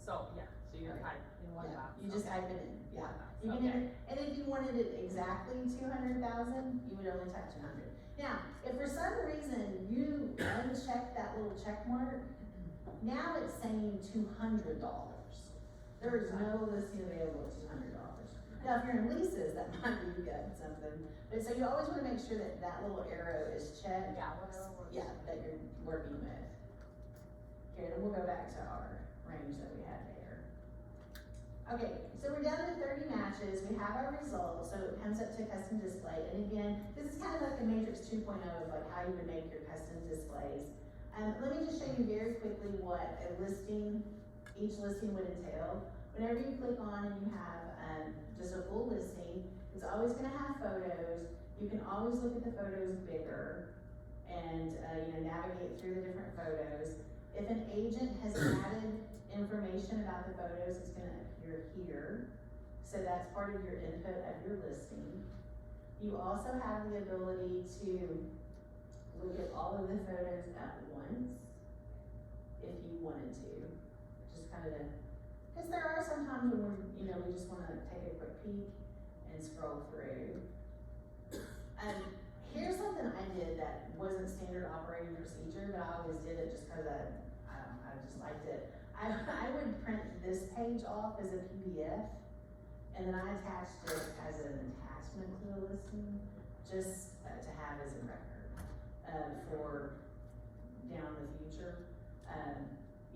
So, yeah, so you Okay. type in one Yeah, box. you just Okay. type it in, yeah. One box, You can okay. enter, and if you wanted it exactly 200,000, you would only type 200. Now, if for some reason you uncheck that little check mark, now it's saying $200. There is no listing available at $200. Now, if you're in leases, that might be good, something. But so you always wanna make sure that that little arrow is checked. Yeah, whatever works. Yeah, that you're working with. Here, then we'll go back to our range that we had there. Okay, so we're down to 30 matches, we have our results, so it comes up to custom display, and again, this is kind of like a Matrix 2.0 of like how you would make your custom displays. Let me just show you very quickly what a listing, each listing would entail. Whenever you click on and you have just a full listing, it's always gonna have photos. You can always look at the photos bigger and navigate through the different photos. If an agent has added information about the photos, it's gonna appear here. So that's part of your input of your listing. You also have the ability to look at all of the photos at once, if you wanted to. Just kind of, because there are some times when we just wanna take a quick peek and scroll through. Here's something I did that wasn't standard operating procedure, but I always did it just cause I just liked it. I would print this page off as a PDF, and then I attached it as an attachment to the listing, just to have as a record, for down the future.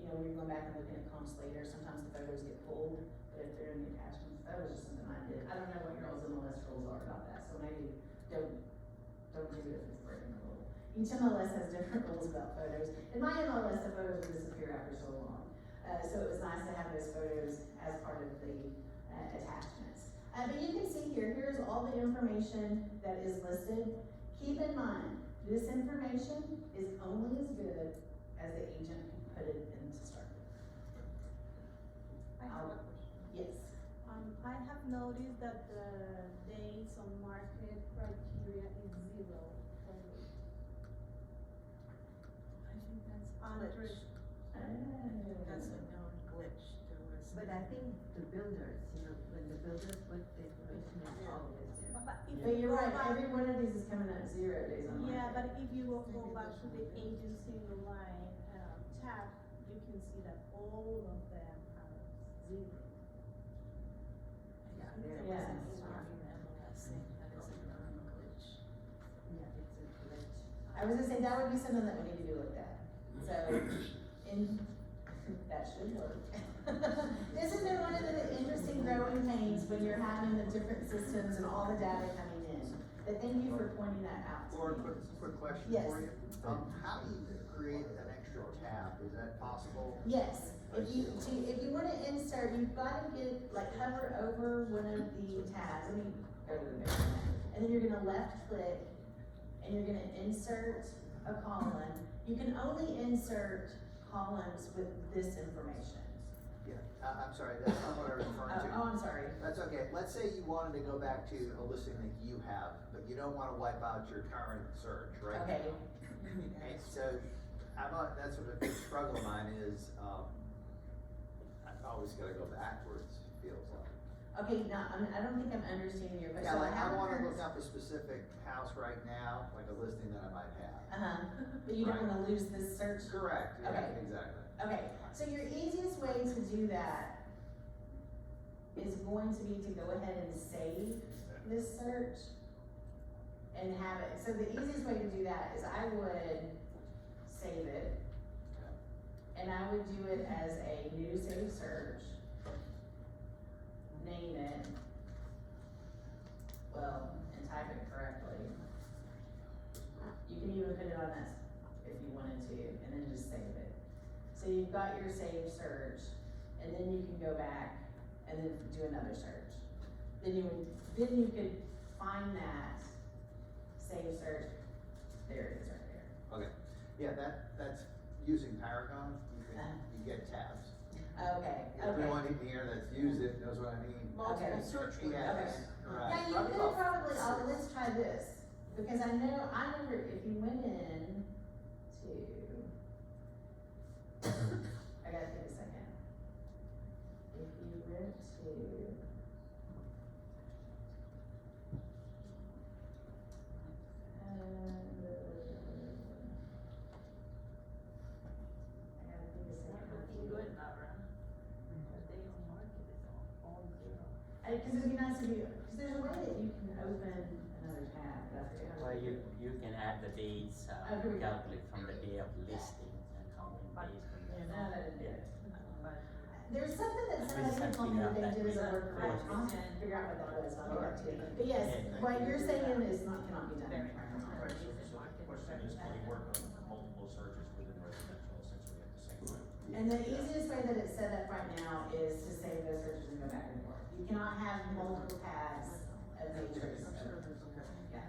When you're going back and looking at comps later, sometimes the photos get pulled, but if they're in the attachments, that was just something I did. I don't know what your all's MLS rules are about that, so maybe don't do it if it's breaking the rule. Each MLS has different rules about photos. In my MLS, the photos would disappear after so long. So it was nice to have those photos as part of the attachments. But you can see here's all the information that is listed. Keep in mind, this information is only as good as the agent can put it in to start with. I have a question. Yes. I have noticed that the days on market criteria is 0 for me. I think that's Under- glitch. That's a known glitch to us. But I think the builders, when the builders put the information, it's always there. But if But you you're go right, back, every one of these is coming up 0 days on market. yeah, but if you go back to the agency line tab, you can see that all of them are 0. I think there Yeah. was an issue in MLS saying that is a known glitch. Yeah, it's a glitch. I was gonna say, that would be something that would need to be looked at. So, that should work. This has been one of the interesting growing pains when you're having the different systems and all the data coming in. But thank you for pointing that out to Laura, me. quick question Yes. for you. How do you create an extra tab? Is that possible? Yes, if you wanna insert, you've gotta hover over one of the tabs, let me go to the next one. And then you're gonna left click, and you're gonna insert a column. You can only insert columns with this information. Yeah, I'm sorry, that's not what I was referring to. Oh, I'm sorry. That's okay. Let's say you wanted to go back to a listing that you have, but you don't wanna wipe out your current search, right? Okay, And so, that's what a big struggle of mine is, I've always gotta go backwards, it feels like. Okay, now, I don't think I'm understanding your question. Yeah, like I haven't wanna heard- look up a specific house right now, like a listing that I might have. But you don't Right. wanna lose this search? Correct, yeah, Okay. exactly. Okay, so your easiest way to do that is going to be to go ahead and save this search and have it, so the easiest way to do that is I would save it. And I would do it as a new save search. Name it. Well, and type it correctly. You can even put it on this if you wanted to, and then just save it. So you've got your save search, and then you can go back and then do another search. Then you could find that save search, there it is right there. Okay, yeah, that's using Paragon, you get tabs. Okay, Everyone in here that's used it knows what I mean. Multiple search windows. Yes, correct. Now, you could probably, let's try this, because I remember if you went in to, I gotta take a second. If you went to, I gotta take a second. Looking good, Laura. The day on market is all zero. Cause it'd be nice if you, cause there's a way that you can open another tab, but I forget how Well, to do it. you can add the dates, Oh, here we go. calculate from the day of listing and how many days from there. No, that didn't do it. But There's something that somebody told me that they did as a workaround, I'll have to figure out what that was, I'll get back to you. But yes, what you're saying is cannot be done. Right, so the question is, can you work on multiple searches within residential essentially at the same time? And the easiest way that it's set up right now is to save those searches and go back and forth. You cannot have multiple tabs of matrix. I'm sure there's a. Yeah.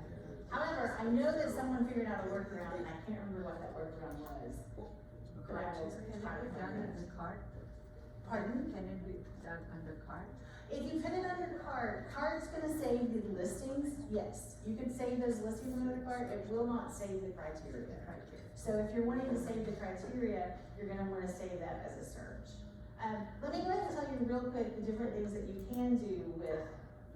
However, I know that someone figured out a workaround, and I can't remember what that workaround was. But I will try to Done find in it. the cart? Pardon? Can it be done under cart? If you put it under cart, cart's gonna save the listings, yes. You could save those listings under the cart, it will not save the criteria. So if you're wanting to save the criteria, you're gonna wanna save that as a search. Let me go ahead and tell you real quick the different things that you can do with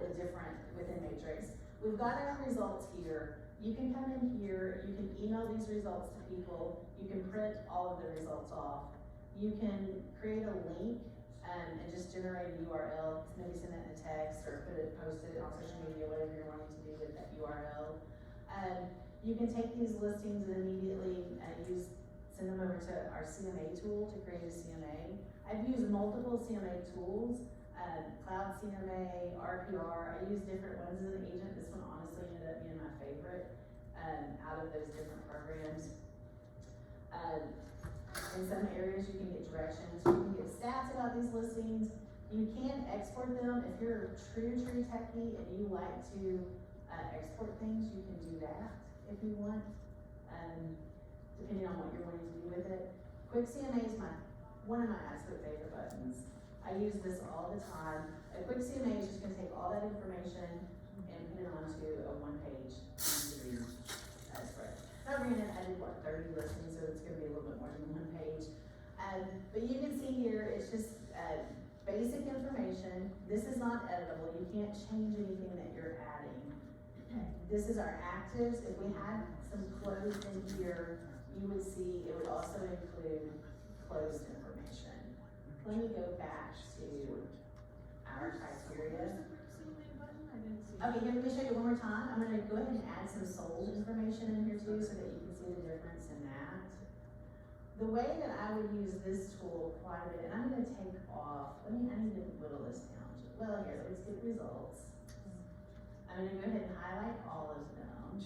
the different, within Matrix. We've got our results here. You can come in here, you can email these results to people, you can print all of the results off. You can create a link and just generate a URL, maybe send that in a text or post it on social media, whatever you're wanting to do with that URL. You can take these listings and immediately send them over to our CMA tool to create a CMA. I've used multiple CMA tools, Cloud CMA, RPR, I use different ones as an agent. This one honestly ended up being my favorite out of those different programs. In some areas you can get directions, you can get stats about these listings. You can export them. If you're a true techie and you like to export things, you can do that if you want, depending on what you're wanting to do with it. Quick CMA is one of my absolute favorite buttons. I use this all the time. A quick CMA is just gonna take all that information and put it onto a one-page spread. Now granted, I did 30 listings, so it's gonna be a little bit more than one page. But you can see here, it's just basic information. This is not editable. You can't change anything that you're adding. This is our actives. If we had some closed in here, you would see it would also include closed information. Let me go back to our criteria. Okay, here, let me show you one more time. I'm gonna go ahead and add some sold information in here too, so that you can see the difference in that. The way that I would use this tool quite a bit, and I'm gonna take off, I need to whittle this down. Well, here, let's get results. I'm gonna go ahead and highlight all of them.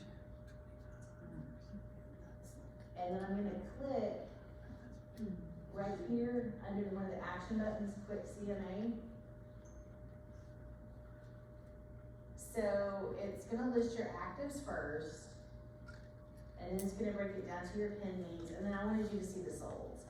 And then I'm gonna click right here under one of the action buttons, quick CMA. So it's gonna list your actives first, and then it's gonna break it down to your pendings, and then I wanted you to see the solds.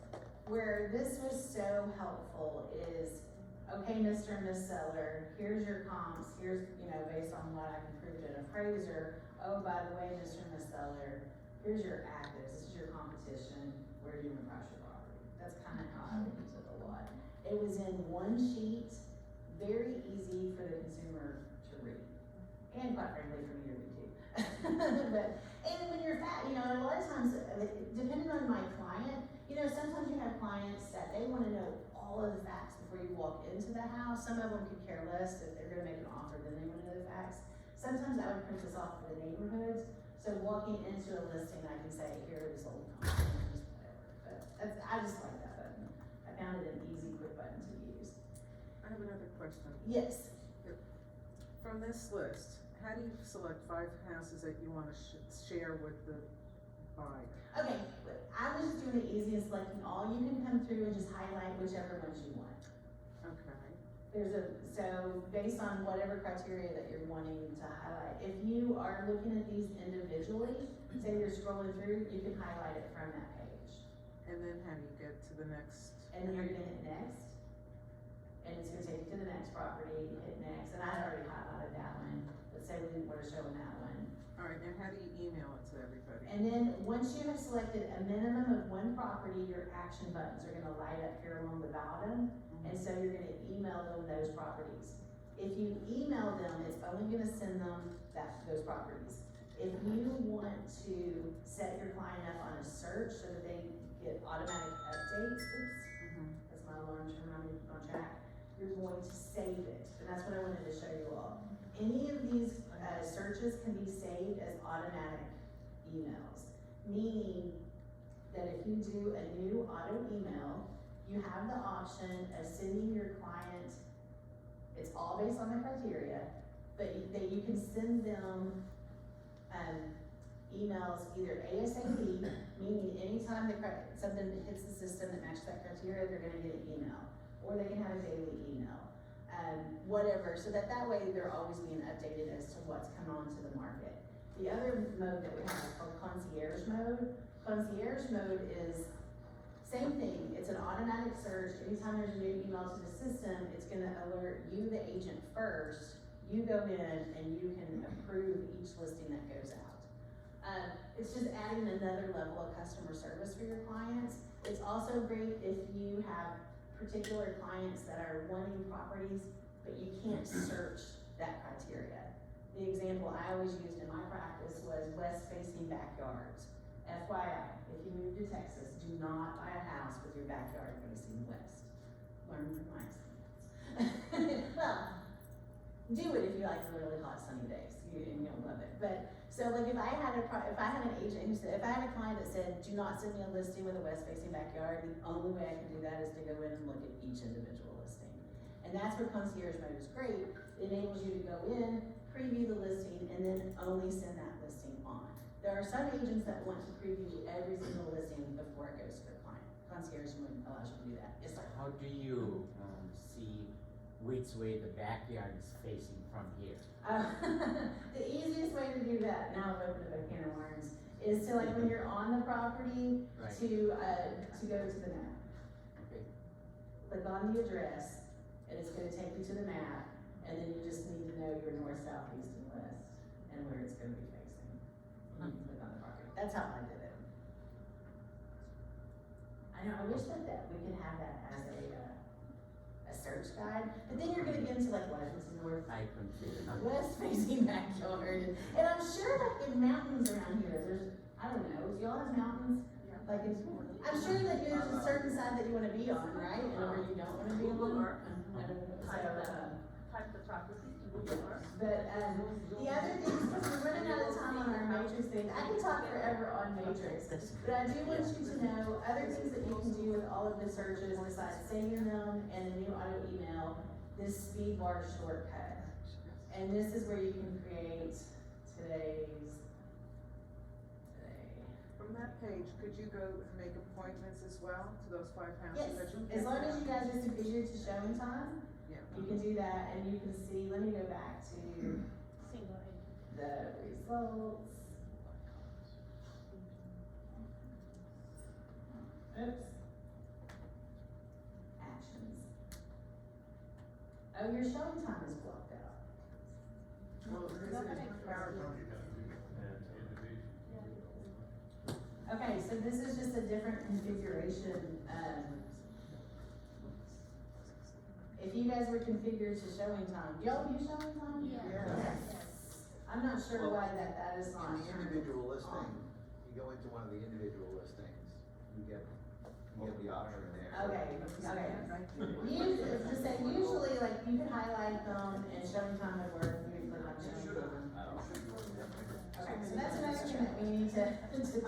Where this was so helpful is, okay, Mr. and Miss Seller, here's your comps, here's, based on what I can prove to an appraiser. Oh, by the way, Mr. and Miss Seller, here's your actives, this is your competition, where do you want to price your property? That's kind of how I would use it a lot. It was in one sheet, very easy for the consumer to read. And quite frankly, for me to read too. But, and when you're a lot of times, depending on my client, sometimes you have clients that they wanna know all of the facts before you walk into the house. Some of them could care less. If they're gonna make an offer, then they wanna know the facts. Sometimes I would print this off for the neighborhoods, so walking into a listing, I can say, here it is old content, just whatever. But I just like that button. I found it an easy, quick button to use. I have another question. Yes. From this list, how do you select 5 houses that you wanna share with the buyer? Okay, I was just doing it easy and selecting all. You can come through and just highlight whichever ones you want. Okay. So based on whatever criteria that you're wanting to highlight, if you are looking at these individually, say you're scrolling through, you can highlight it from that page. And then how do you get to the next? And then you're gonna hit next, and it's gonna take you to the next property, hit next, and I already highlighted that one. Let's say we didn't wanna show them that one. Alright, and how do you email it to everybody? And then, once you have selected a minimum of 1 property, your action buttons are gonna light up here along the bottom, and so you're gonna email them those properties. If you email them, it's only gonna send them those properties. If you want to set your client up on a search so that they get automatic updates, that's my alarm to remind me on track, you're going to save it, and that's what I wanted to show you all. Any of these searches can be saved as automatic emails, meaning that if you do a new auto email, you have the option of sending your client, it's all based on the criteria, but that you can send them emails either ASAP, meaning anytime something hits the system that matches that criteria, they're gonna get an email, or they can have a daily email. Whatever, so that way they're always being updated as to what's come onto the market. The other mode that we have is called concierge mode. Concierge mode is same thing, it's an automatic search. Anytime there's a new email to the system, it's gonna alert you, the agent, first. You go in and you can approve each listing that goes out. It's just adding another level of customer service for your clients. It's also great if you have particular clients that are wanting properties, but you can't search that criteria. The example I always used in my practice was west-facing backyards. FYI, if you move to Texas, do not buy a house with your backyard facing west. Learn from my experience. Well, do it if you like the really hot sunny days. You'll love it. But so like if I had an agent who said, if I had a client that said, do not send me a listing with a west-facing backyard, the only way I can do that is to go in and look at each individual listing. And that's where concierge mode is great. It enables you to go in, preview the listing, and then only send that listing on. There are some agents that want to preview every single listing before it goes to the client. Concierge mode allows you to do that. Yes, sir. How do you see which way the backyard is facing from here? The easiest way to do that, now I've opened up a can of worms, is to like when you're on the property, Right. to go to the map. Okay. Click on the address, and it's gonna take you to the map, and then you just need to know your north, south, east, and west, and where it's gonna be facing. You can click on the property. That's how I did it. I know, I wish that we could have that as a search guide, but then you're gonna get into like what if it's north, I consider not. west facing backyard, and I'm sure like in mountains around here, there's, I don't know, do y'all have mountains? Like it's, I'm sure that there's a certain side that you wanna be on, right, and where you don't wanna be on. Type the property to Google Earth. But, the other thing is, because we're running out of time on our matrix thing, I can talk forever on matrix, but I do want you to know, other things that you can do with all of the searches, besides saving them and a new auto email, this speed bar shortcut. And this is where you can create today. From that page, could you go and make appointments as well to those 5 houses Yes, that you? as long as you guys just configure it to showing time, Yeah. you can do that, and you can see, let me go back to Single agent. the results. Oops. Actions. Oh, your showing time is blocked out. Well, this is paragraph. Okay, so this is just a different configuration. If you guys were configured to showing time, do y'all use showing time? Yes. I'm not sure why that is not. In the individual listing, you go into one of the individual listings, you get the option there. Okay, just say, usually, like, you can highlight them and showing time at work, you can click on showing time. Okay, so that's another thing that we need to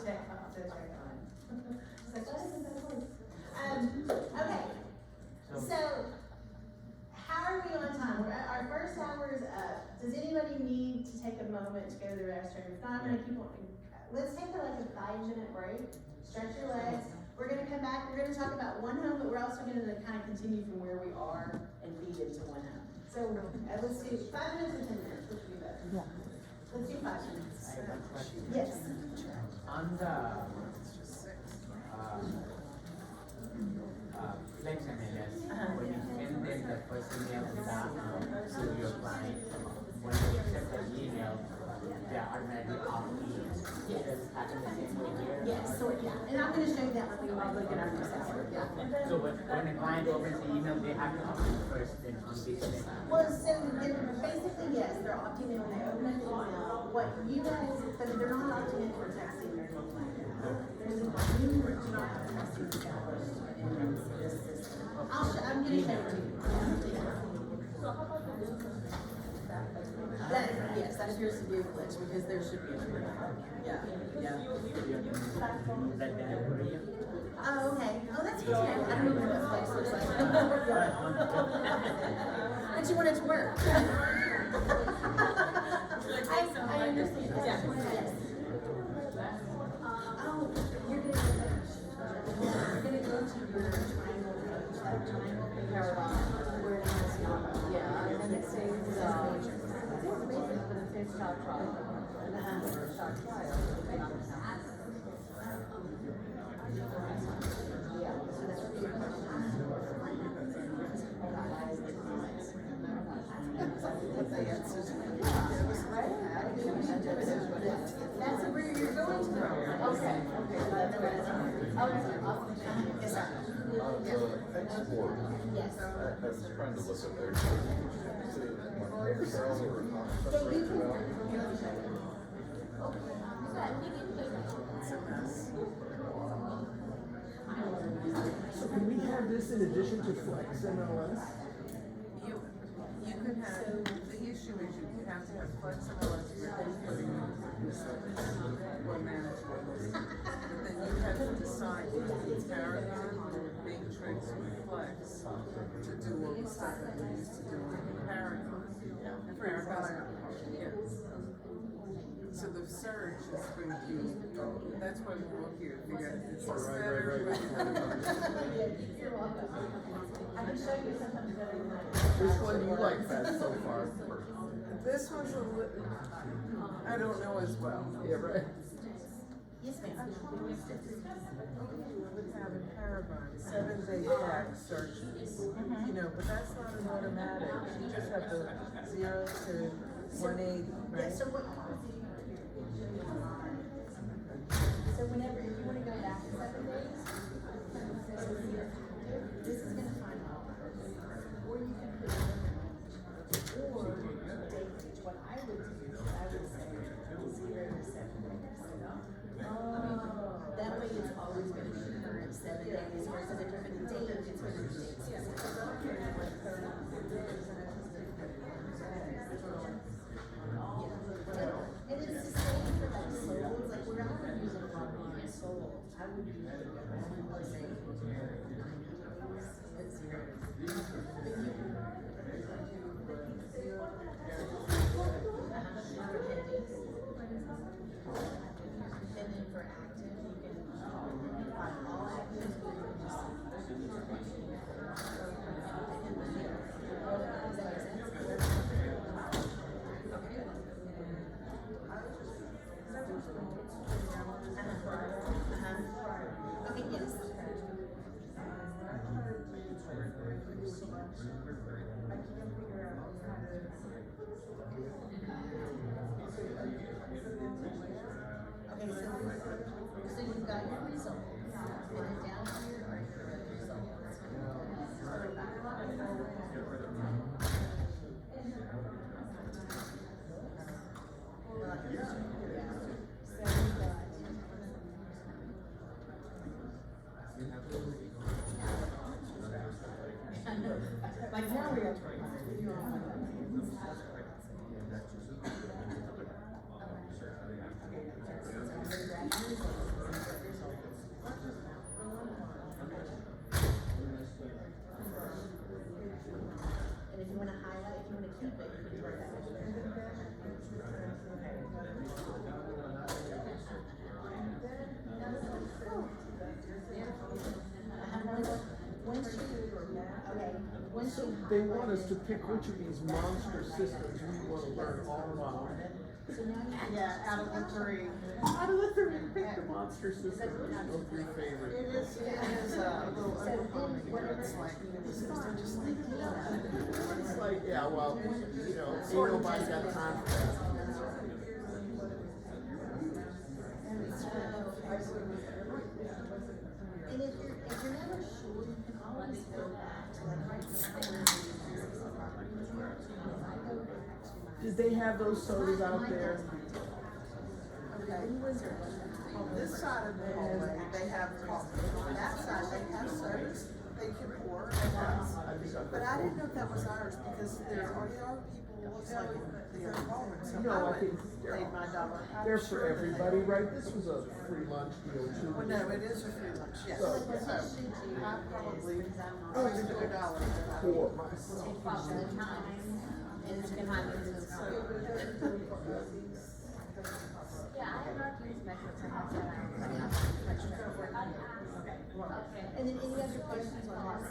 check on. It's like, why doesn't that work? Okay, so, how are we on time? Our first hour is up. Does anybody need to take a moment to go to the restroom? If not, I'm gonna keep on. Let's take like a 5-minute break, stretch your legs. We're gonna come back, we're gonna talk about OneHome, but we're also gonna kind of continue from where we are and feed into OneHome. So, let's do 5 minutes or 10 minutes, which would be better? Yeah. Let's do 5 minutes. I have a question. Yes. On the, Flex MLS, when you send them the first email to your client, when you accept the email, they are automatically opt-in. Yes. Does it happen the same way here? Yes, so, yeah, and I'm gonna show you that when we look at our next hour, yeah. So when a client opens the email, they have to opt in first, then on this link. Well, so basically, yes, they're opting in when they open up the email. What you guys, but they're not opting in for texting or anything like that. There's a new, do not have texting established in this system. I'm gonna show it to you. Yes, that appears to be a glitch because there should be a glitch. Yeah. Is that bad for you? Oh, okay. Oh, that's good. I don't know what Flex looks like. But you want it to work. I understand. Yeah. Yes. Oh, you're gonna go to your triangle page, that triangle paragraph where it has, yeah, and then it says, basic, but it says shot trial. Shot trial. Yeah, so that's what you're that's where you're going to go. Okay. Yes, sir. Export. Yes. I was trying to look at their sales or So can we have this in addition to Flex MLS? You could have, the issue is you have to have flexibility or management. But then you have to decide between Paragon or Matrix or Flex to do all the stuff that we used to do in Paragon. Yes. So the search is going to be, that's why we're all here, to figure out if it's better. You're welcome. I can show you sometimes better than that. Which one do you like best so far? This one's a little, I don't know as well. Yeah, right. Yes, ma'am. You would have in Paragon 7-day back searches, you know, but that's not an automatic. You just have the 0 to 180, right? So what? So whenever, if you wanna go back 7 days, this is gonna find all of those. Or you can put it in, or date range. What I would do is I would say 0 to 7 days. That way it's always gonna be current 7 days, versus if you're gonna date, it's gonna be date specific. And it's the same for like souls, like we're not gonna use a lot on soul. I would use it for say, it's 0. But you and then for active, you can find all active, or you can just does that make sense? Okay, yes. Like now we are. And if you wanna highlight, if you wanna keep it, you can write that in there. So they want us to pick which of these monster systems we want to learn all about. Yeah, out of the three. Out of the three, pick the monster system of your favorite. It is a little overwhelming, but it's like, It's like, yeah, well, you know, ain't nobody got time for that. And if you're never sure, you can always go back to like right now. Did they have those sodas out there? okay. This side of the hallway, they have coffee. On that side, they have sodas. They can pour at once. But I didn't know if that was ours because there already are people, looks like they are calling. So No, I think I paid my dollar. they're for everybody, right? This was a free lunch deal too. Well, no, it is a free lunch, yes. So, I probably spent $2. for myself. And it's gonna happen to Yeah, I have not used Metro perhaps that And then any other questions on this?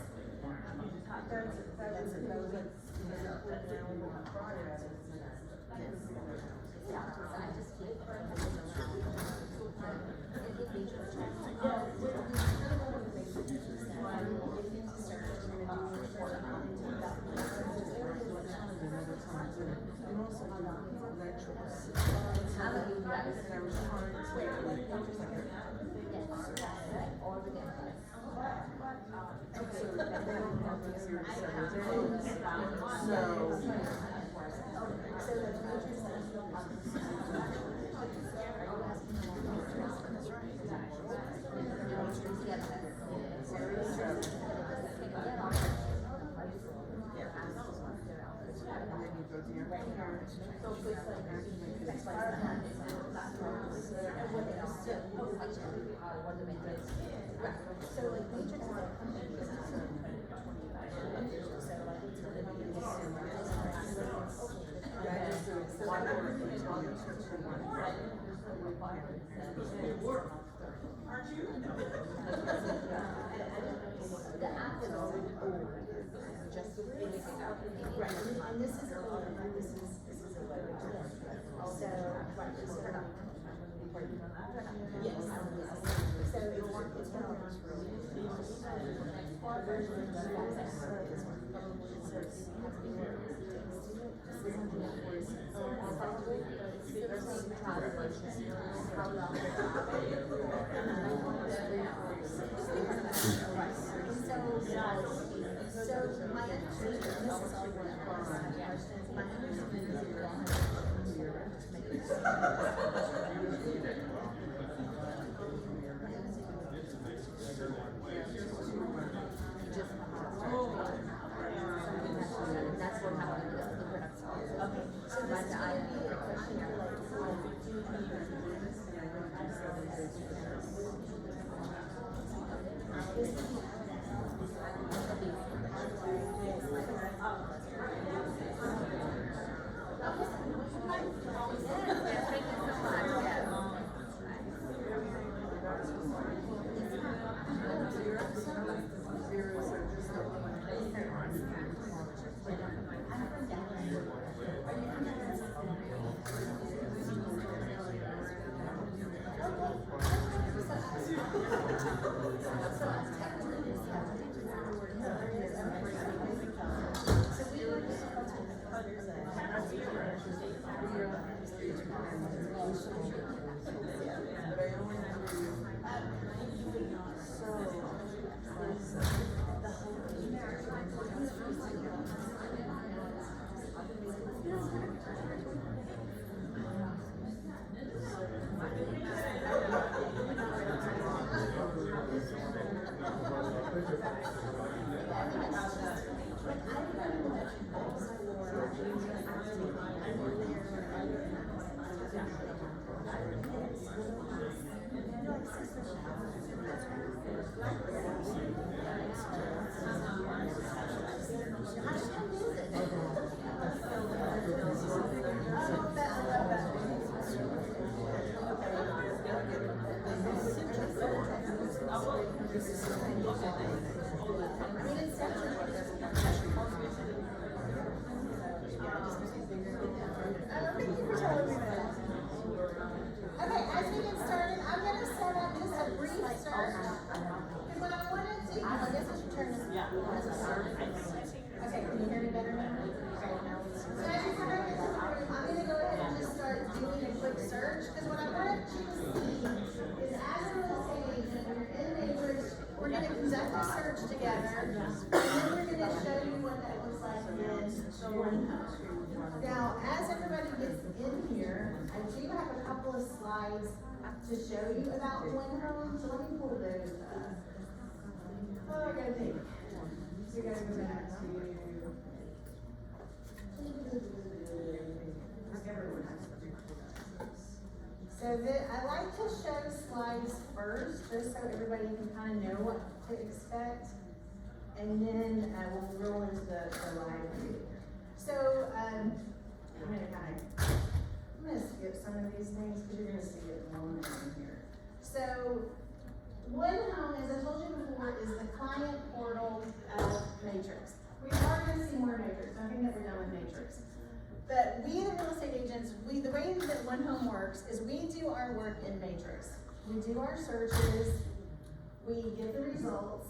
And this is a yes. So it's So my understanding, this is all one my understanding is that's what happened with the production. Okay, so this is going to be a question Thank you for telling me that. Okay, as we get started, I'm gonna set up just a brief search. Because what I wanted to, I guess I should turn this. Okay, can you hear me better now? Okay, now. So as you come into the room, I'm gonna go ahead and just start doing a quick search. Because what I wanted you to see is as a real estate agent, when you're in Matrix, we're gonna conduct a search together. And then we're gonna show you what that looks like in OneHome. Now, as everybody gets in here, I do have a couple of slides to show you about OneHome, so let me pull those up. Oh, I gotta think. So we gotta go back to. Everyone has to. So I like to show slides first, just so everybody can kind of know what to expect. And then we'll roll into the live view. So, I'm gonna skip some of these things because you're gonna see it in one minute here. So, OneHome, as I told you before, is the client portal of Matrix. We are gonna see more Matrix. I think that we're done with Matrix. But we, the real estate agents, the way that OneHome works is we do our work in Matrix. We do our searches, we get the results,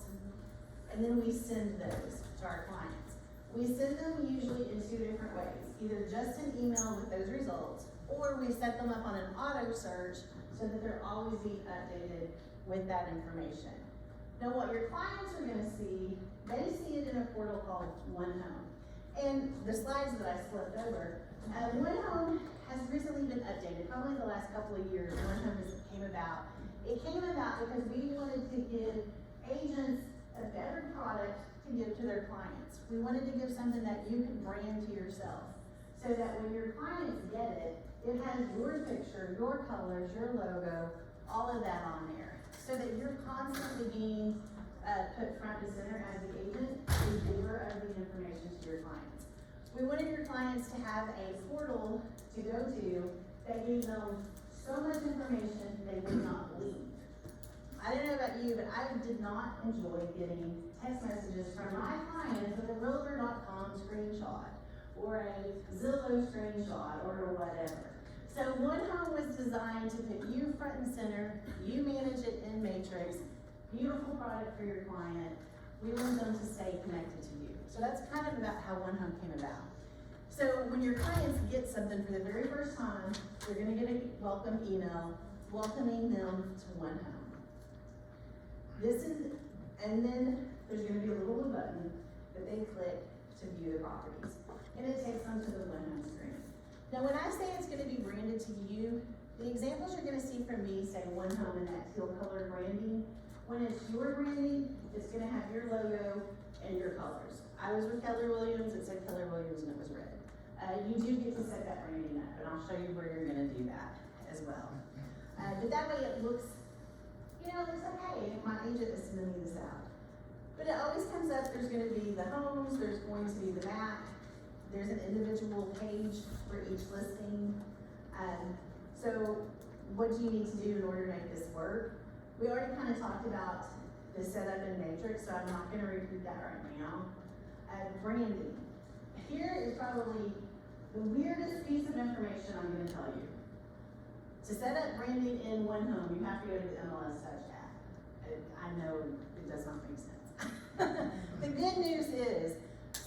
and then we send those to our clients. We send them usually in two different ways, either just an email with those results, or we set them up on an auto search so that they're always being updated with that information. Now what your clients are gonna see, they see it in a portal called OneHome. And the slides that I flipped over, OneHome has recently been updated, probably the last couple of years. OneHome came about. It came about because we wanted to give agents a better product to give to their clients. We wanted to give something that you can brand to yourself, so that when your clients get it, it has your picture, your colors, your logo, all of that on there, so that you're constantly being put front and center as the agent, the giver of the information to your clients. We wanted your clients to have a portal to go to that gave them so much information they would not believe. I don't know about you, but I did not enjoy getting text messages from my clients with a Realtor.com screenshot or a Zillow screenshot or whatever. So OneHome was designed to put you front and center, you manage it in Matrix, beautiful product for your client. We want them to stay connected to you. So that's kind of about how OneHome came about. So when your clients get something for the very first time, you're gonna get a welcome email welcoming them to OneHome. And then there's gonna be a little blue button that they click to view the properties. And it takes them to the OneHome screen. Now when I say it's gonna be branded to you, the examples you're gonna see from me say OneHome in that teal color branding. When it's your branding, it's gonna have your logo and your colors. I was with Keller Williams, it said Keller Williams and it was red. You do get to set that branding up, and I'll show you where you're gonna do that as well. But that way it looks, it's okay, my agent is sending me this out. But it always comes up, there's gonna be the homes, there's going to be the map, there's an individual page for each listing. So what do you need to do in order to make this work? We already kind of talked about the setup in Matrix, so I'm not gonna repeat that right now. Branding. Here is probably the weirdest piece of information I'm gonna tell you. To set up branding in OneHome, you have to go to the MLS Touch app. I know it does not make sense. The good news is,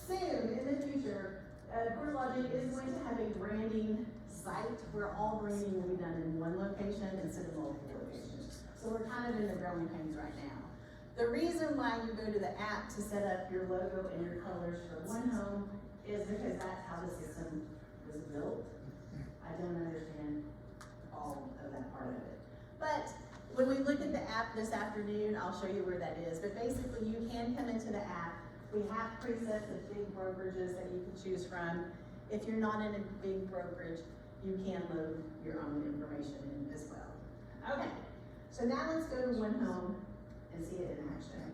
soon in the future, eLogic is going to have a branding site where all branding will be done in one location instead of multiple locations. So we're kind of in the growing pains right now. The reason why you go to the app to set up your logo and your colors for OneHome is because that's how the system was built. I don't understand all of that part of it. But when we look at the app this afternoon, I'll show you where that is. But basically you can come into the app. We have presets of big brokerages that you can choose from. If you're not in a big brokerage, you can load your own information in as well. Okay, so now let's go to OneHome and see it in action.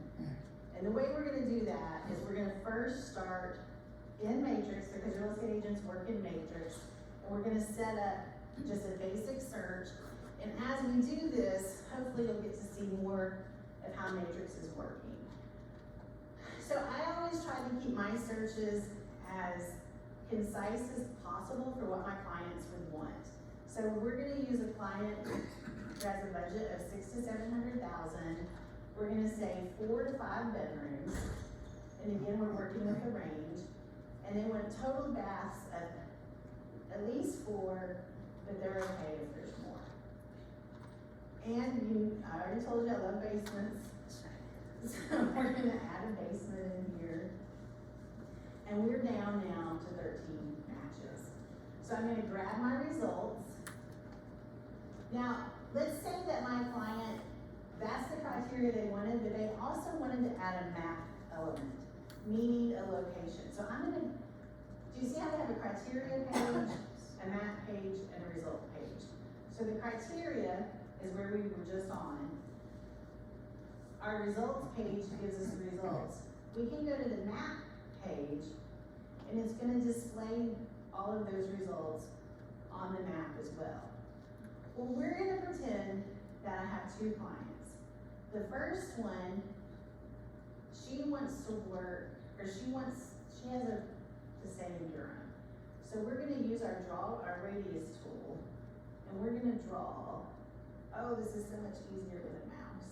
And the way we're gonna do that is we're gonna first start in Matrix, because real estate agents work in Matrix, and we're gonna set up just a basic search. And as we do this, hopefully you'll get to see more of how Matrix is working. So I always try to keep my searches as concise as possible for what my clients would want. So we're gonna use a client who has a budget of $600,000 to $700,000. We're gonna say 4 to 5 bedrooms. And again, we're working with the range. And they want total baths of at least 4, but they're okay if there's more. And I already told you I love basements. So we're gonna add a basement in here. And we're down now to 13 matches. So I'm gonna grab my results. Now, let's say that my client, that's the criteria they wanted, but they also wanted to add a map element, meaning a location. So I'm gonna, do you see how they have a criteria page, a map page, and a result page? So the criteria is where we were just on. Our results page gives us the results. We can go to the map page, and it's gonna display all of those results on the map as well. Well, we're gonna pretend that I have 2 clients. The first one, she wants to work, or she has to stay in Durham. So we're gonna use our radius tool, and we're gonna draw. Oh, this is so much easier with a mouse.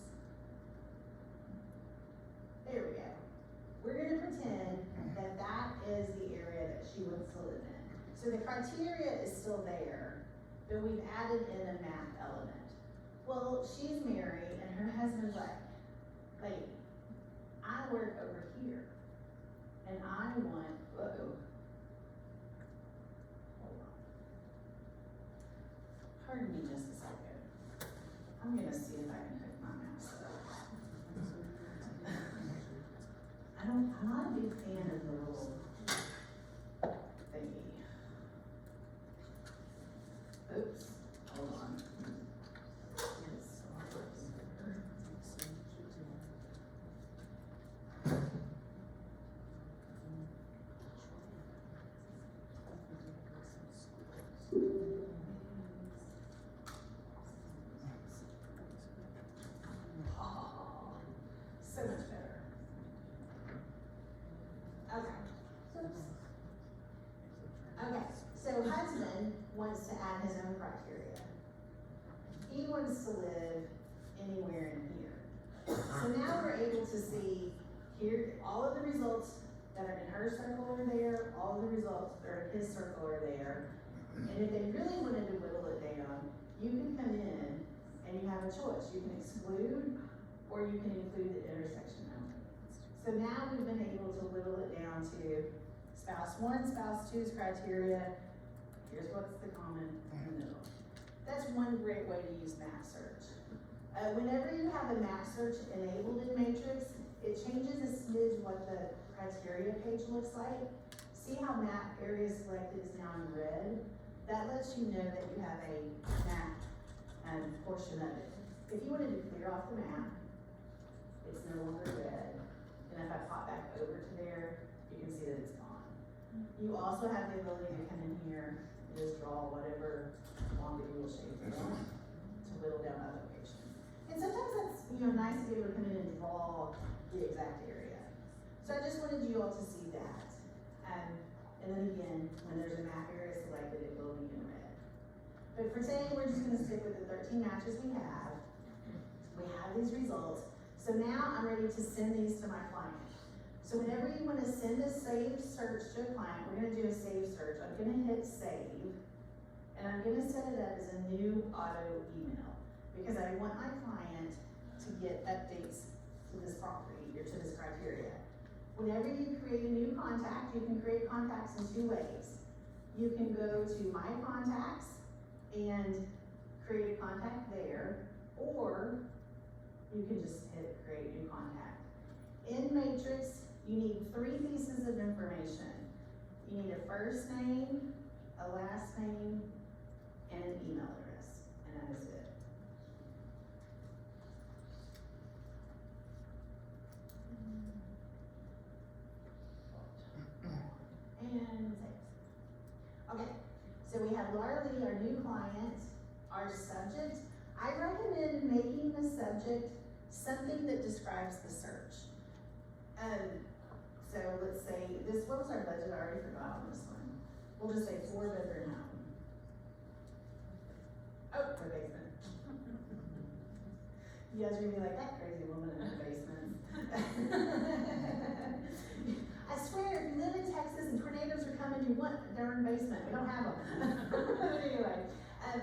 There we go. We're gonna pretend that that is the area that she wants to live in. So the criteria is still there, but we've added in a map element. Well, she's married and her husband's like, lady, I work over here and I want, hold on. Pardon me just a second. I'm gonna see if I can hook my mouse up. I'm not a big fan of the little thingy. Oops, hold on. So much better. Okay, so husband wants to add his own criteria. He wants to live anywhere in here. So now we're able to see here, all of the results that are in her circle are there, all of the results that are in his circle are there. And if they really wanted to whittle it down, you can come in and you have a choice. You can exclude or you can include the intersection number. So now we've been able to whittle it down to spouse 1, spouse 2's criteria. Here's what's the common in the middle. That's one great way to use map search. Whenever you have a map search enabled in Matrix, it changes a smidge what the criteria page looks like. See how map area selected is now in red? That lets you know that you have a map portion of it. If you wanted to clear off the map, it's no longer red. And if I pop back over to there, you can see that it's gone. You also have the ability to come in here and just draw whatever longitudinal shape you want to whittle down that location. And sometimes that's, nice to be able to come in and draw the exact area. So I just wanted you all to see that. And then again, when there's a map area selected, it will be in red. But for today, we're just gonna stick with the 13 matches we have. We have these results. So now I'm ready to send these to my client. So whenever you wanna send a saved search to a client, we're gonna do a save search. I'm gonna hit save, and I'm gonna set it up as a new auto email because I want my client to get updates to this property or to this criteria. Whenever you create a new contact, you can create contacts in 2 ways. You can go to My Contacts and create a contact there, or you can just hit Create New Contact. In Matrix, you need 3 pieces of information. You need a first name, a last name, and an email address, and that is it. And save. Okay, so we have Laura Lee, our new client, our subject. I recommend making the subject something that describes the search. So let's say this, what was our budget? I already forgot on this one. We'll just say 4-bedroom home. Oh, the basement. You guys are gonna be like, that crazy woman in her basement. I swear, if you live in Texas and tornadoes are coming, you want a darn basement. We don't have them. Anyway,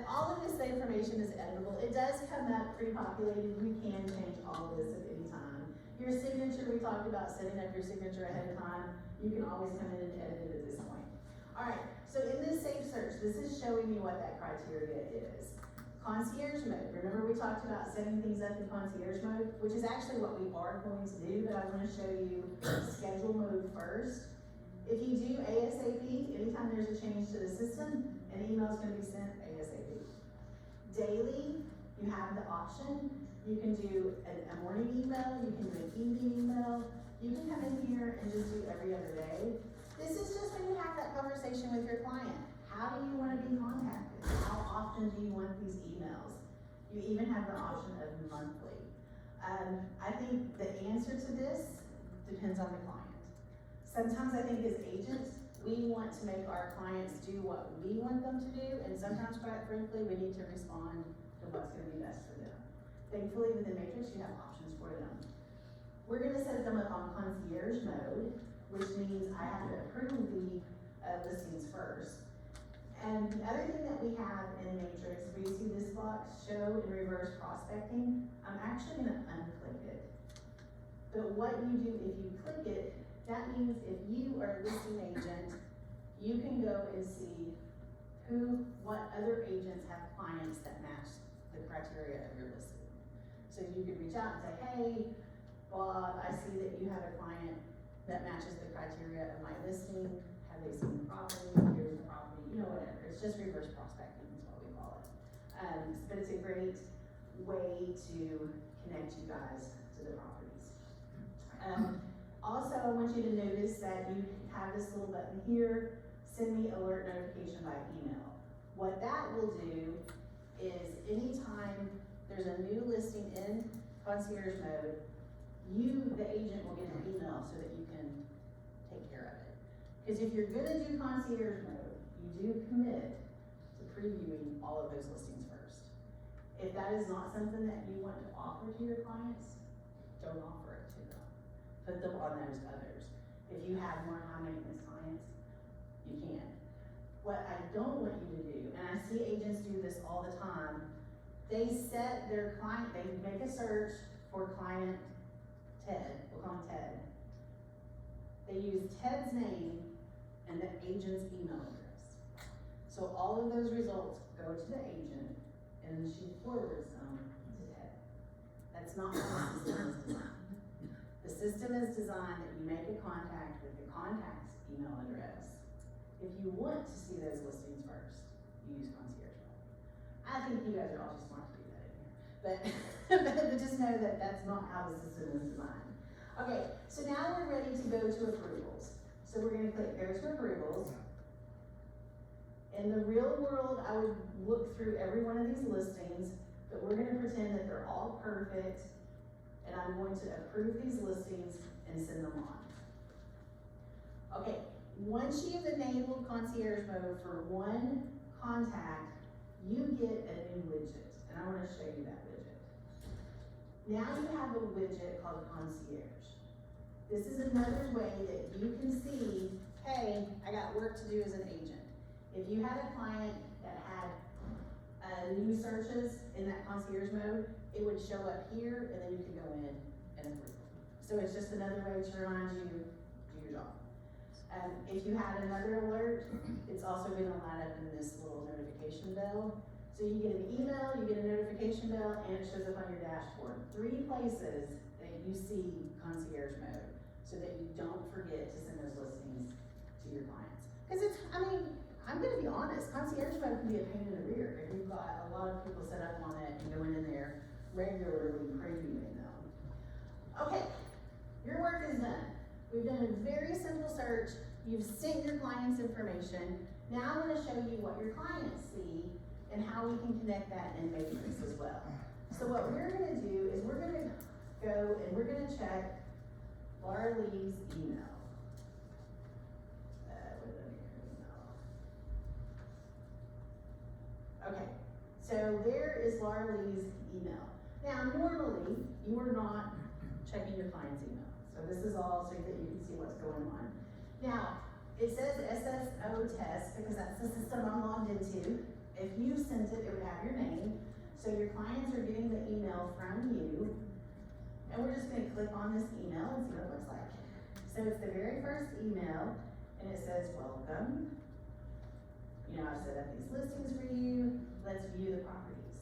all of this information is editable. It does come up pre-populated. You can change all of this at any time. Your signature, we talked about setting up your signature ahead of time. You can always come in and edit it at this point. All right, so in this safe search, this is showing you what that criteria is. Concierge mode. Remember we talked about setting things up in concierge mode, which is actually what we are going to do, but I want to show you schedule mode first. If you do ASAP, anytime there's a change to the system, an email is going to be sent ASAP. Daily, you have the option. You can do a morning email, you can do an evening email, you can come in here and just do every other day. This is just when you have that conversation with your client. How do you want to be contacted? How often do you want these emails? You even have the option of monthly. I think the answer to this depends on the client. Sometimes I think as agents, we want to make our clients do what we want them to do, and sometimes, quite frankly, we need to respond to what's going to be best for them. Thankfully, within Matrix, you have options for them. We're going to set them up on concierge mode, which means I have to approve the listings first. And the other thing that we have in Matrix, where you see this box, show and reverse prospecting, I'm actually going to unclick it. But what you do if you click it, that means if you are a listing agent, you can go and see what other agents have clients that match the criteria of your listing. So you could reach out and say, hey, Bob, I see that you have a client that matches the criteria of my listing. Have they seen the property? Here's the property, you know, whatever. It's just reverse prospecting is what we call it. But it's a great way to connect you guys to the properties. Also, I want you to notice that you have this little button here, send me alert notification by email. What that will do is anytime there's a new listing in concierge mode, you, the agent, will get an email so that you can take care of it. Because if you're gonna do concierge mode, you do commit to previewing all of those listings first. If that is not something that you want to offer to your clients, don't offer it to them. Put them on those others. If you have more high maintenance clients, you can. What I don't want you to do, and I see agents do this all the time, they set their client, they make a search for client Ted, we'll call him Ted. They use Ted's name and the agent's email address. So all of those results go to the agent and she forwards them to Ted. That's not how the system is designed. The system is designed that you make a contact with the contact's email address. If you want to see those listings first, you use concierge mode. I think you guys are all too smart to do that in here. But just know that that's not how the system is designed. Okay, so now we're ready to go to approvals. So we're gonna click go to approvals. In the real world, I would look through every one of these listings, but we're gonna pretend that they're all perfect, and I'm going to approve these listings and send them on. Okay, once you've enabled concierge mode for one contact, you get a new widget, and I wanna show you that widget. Now you have a widget called concierge. This is another way that you can see, hey, I got work to do as an agent. If you had a client that had new searches in that concierge mode, it would show up here and then you can go in and approve. So it's just another way to remind you, do your job. If you had another alert, it's also gonna line up in this little notification bell. So you get an email, you get a notification bell, and it shows up on your dashboard. 3 places that you see concierge mode so that you don't forget to send those listings to your clients. Because it's, I mean, I'm gonna be honest, concierge mode can be a pain in the rear if you've got a lot of people set up on it and going in there regularly previewing them. Okay, your work is done. We've done a very simple search. You've sent your clients information. Now I'm gonna show you what your clients see and how we can connect that in Matrix as well. So what we're gonna do is we're gonna go and we're gonna check Laura Lee's email. What did I make her email? Okay, so there is Laura Lee's email. Now, normally, you are not checking your client's email. So this is all so that you can see what's going on. Now, it says SSO test because that's the system I'm logged into. If you sent it, it would have your name. So your clients are getting the email from you. And we're just gonna click on this email and see what it looks like. So it's the very first email and it says, welcome. You know, I've set up these listings for you. Let's view the properties.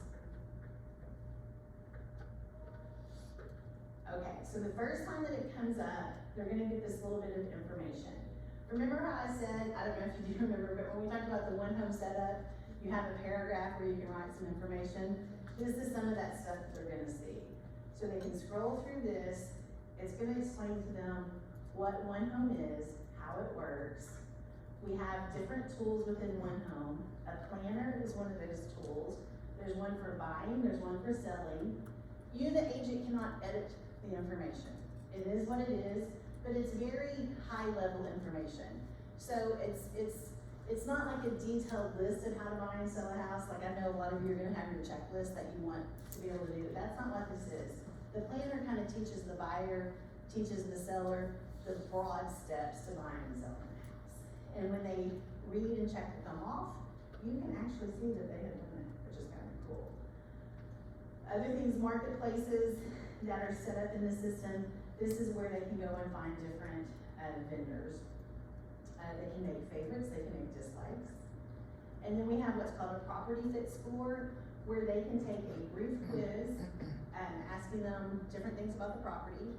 Okay, so the first time that it comes up, they're gonna get this little bit of information. Remember how I said, I don't know if you do remember, but when we talked about the OneHome setup, you have a paragraph where you can write some information. This is some of that stuff that they're gonna see. So they can scroll through this. It's gonna explain to them what OneHome is, how it works. We have different tools within OneHome. A planner is one of those tools. There's one for buying, there's one for selling. You, the agent, cannot edit the information. It is what it is, but it's very high level information. So it's not like a detailed list of how to buy and sell a house. Like I know a lot of you are gonna have your checklist that you want to be able to do. That's not what this is. The planner kind of teaches the buyer, teaches the seller, the broad steps to buying and selling a house. And when they read and check them off, you can actually see that they have done it, which is kind of cool. Other things, marketplaces that are set up in the system, this is where they can go and find different vendors. They can make favorites, they can make dislikes. And then we have what's called a property fit score, where they can take a brief quiz, asking them different things about the property,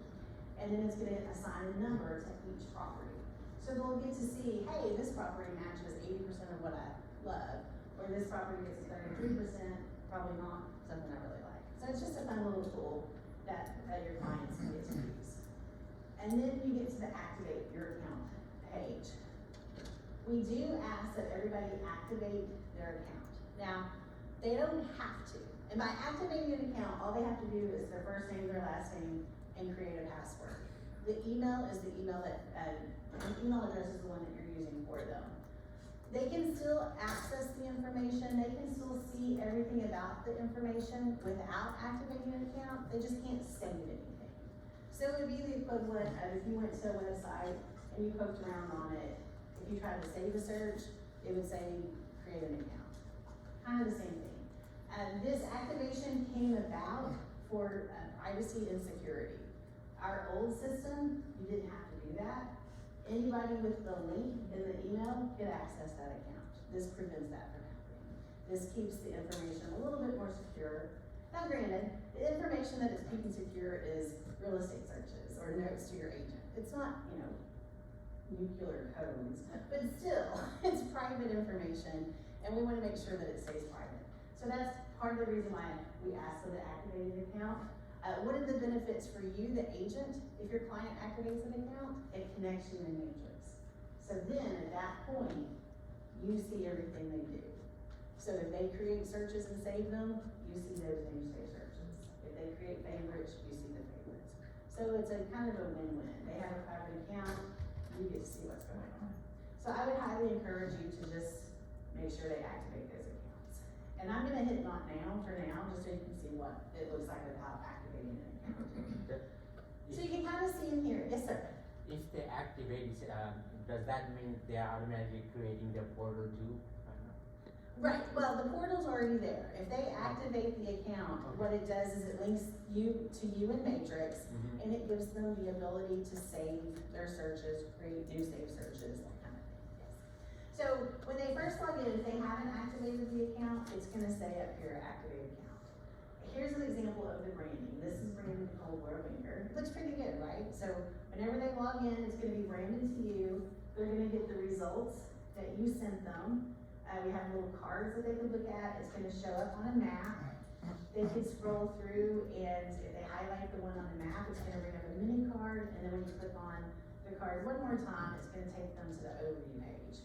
and then it's gonna assign a number to each property. So they'll get to see, hey, this property matches 80% of what I love, or this property gets 33%, probably not something I really like. So it's just a fun little tool that your clients can get to use. And then you get to the activate your account page. We do ask that everybody activate their account. Now, they don't have to. And by activating an account, all they have to do is their first name, their last name, and create a password. The email is the email that, the email address is the one that you're using for them. They can still access the information, they can still see everything about the information without activating an account, they just can't save anything. So it would be the equivalent of if you went to a website and you poked around on it, if you tried to save a search, it would say create an account. Kind of the same thing. This activation came about for privacy and security. Our old system, you didn't have to do that. Anybody with the link in the email could access that account. This prevents that from happening. This keeps the information a little bit more secure. Now granted, the information that is keeping secure is real estate searches or notes to your agent. It's not, you know, nuclear codes, but still, it's private information and we wanna make sure that it stays private. So that's part of the reason why we asked for the activated account. One of the benefits for you, the agent, if your client activates an account, it connects you in Matrix. So then at that point, you see everything they do. So if they create searches and save them, you see those and you save searches. If they create favorites, you see the favorites. So it's a kind of a win-win. They have a private account, you get to see what's going on. So I would highly encourage you to just make sure they activate those accounts. And I'm gonna hit not now for now, just so you can see what it looks like without activating an account. So you can kind of see in here, yes sir? If they activate, does that mean they are automatically creating the portal too? Right, well, the portal's already there. If they activate the account, what it does is it links you to you in Matrix, and it gives them the ability to save their searches, create new save searches, that kind of thing, yes. So when they first log in, if they haven't activated the account, it's gonna say up here, activate account. Here's an example of the branding. This is branded Nicole Winger. It looks pretty good, right? So whenever they log in, it's gonna be branded to you. They're gonna get the results that you sent them. We have little cards that they can look at. It's gonna show up on a map. They can scroll through and if they highlight the one on the map, it's gonna bring up a mini card. And then when you click on the card one more time, it's gonna take them to the overview page.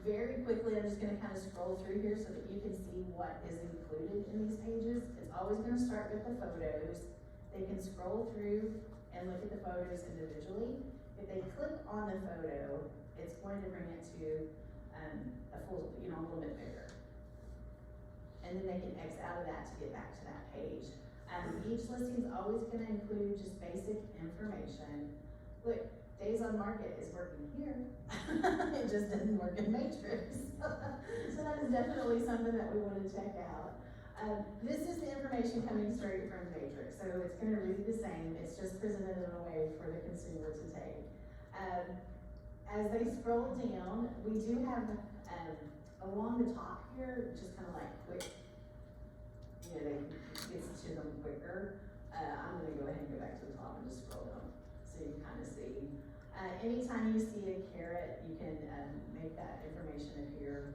Very quickly, I'm just gonna kind of scroll through here so that you can see what is included in these pages. It's always gonna start with the photos. they can scroll through and look at the photos individually. If they click on the photo, it's going to bring it to, a full, a little bit bigger. And then they can X out of that to get back to that page. Each listing is always gonna include just basic information. Look, days on market is working here. It just doesn't work in Matrix. So that is definitely something that we wanna check out. This is the information coming straight from Matrix, so it's gonna read the same, it's just presented in a way for the consumer to take. As they scroll down, we do have, along the top here, just kinda like quick, they gets to them quicker. I'm gonna go ahead and go back to the top and just scroll down, so you kinda see. Anytime you see a caret, you can, make that information appear.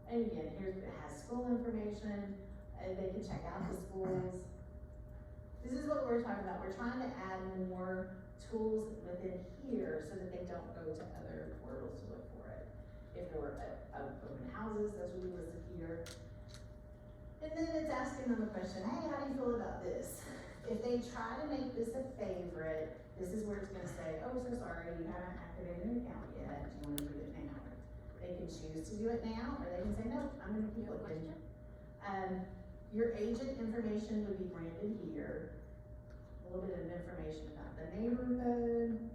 And again, here it has school information, they can check out the schools. This is what we're talking about, we're trying to add more tools within here so that they don't go to other portals to look for it. If there were open houses, that's what we listed here. And then it's asking them a question, hey, how do you feel about this? If they try to make this a favorite, this is where it's gonna say, oh, so sorry, you haven't activated an account yet, do you wanna do it now? They can choose to do it now, or they can say, no, I'm gonna keep looking. Your agent information would be branded here. A little bit of information about the neighborhood.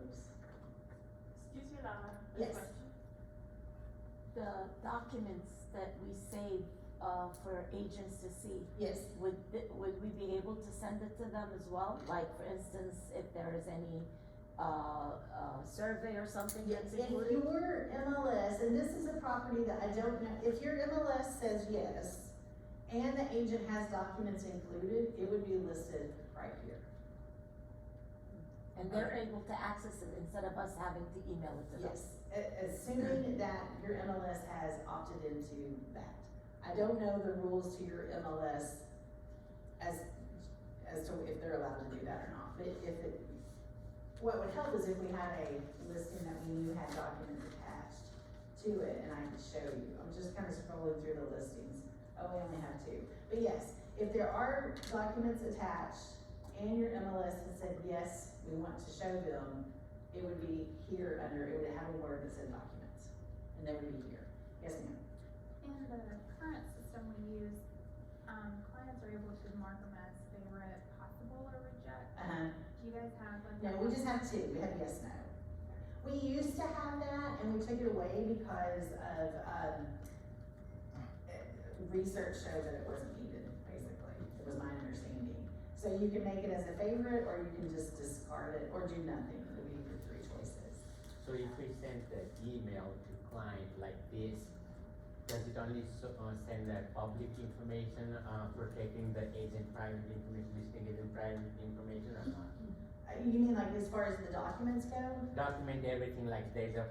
Oops. Excuse me, Laura, a Yes. question. The documents that we save, for agents to see, Yes. would we be able to send it to them as well? Like, for instance, if there is any, survey or something that's If included? your MLS, and this is a property that I don't know, if your MLS says yes, and the agent has documents included, it would be listed right here. And they're able to access it instead of us having to email it to them? Yes, assuming that your MLS has opted into that. I don't know the rules to your MLS as to if they're allowed to do that or not, but what would help is if we had a listing that we knew had documents attached to it, and I could show you. I'm just kind of scrolling through the listings. Oh, we only have 2. But yes, if there are documents attached and your MLS has said, yes, we want to show them, it would be here under, it would have a word that said documents, and they would be here. Yes, ma'am? In the current system we use, clients are able to mark them as favorite, possible, or reject. Do you guys have like? No, we just have 2. We have yes, no. We used to have that, and we took it away because of, research showed that it wasn't needed, basically. It was my understanding. So you can make it as a favorite, or you can just discard it, or do nothing. It would be your 3 choices. So if we send the email to client like this, does it only send the public information, protecting the agent private information, listing agent private information or not? You mean like as far as the documents go? Document everything, like there's a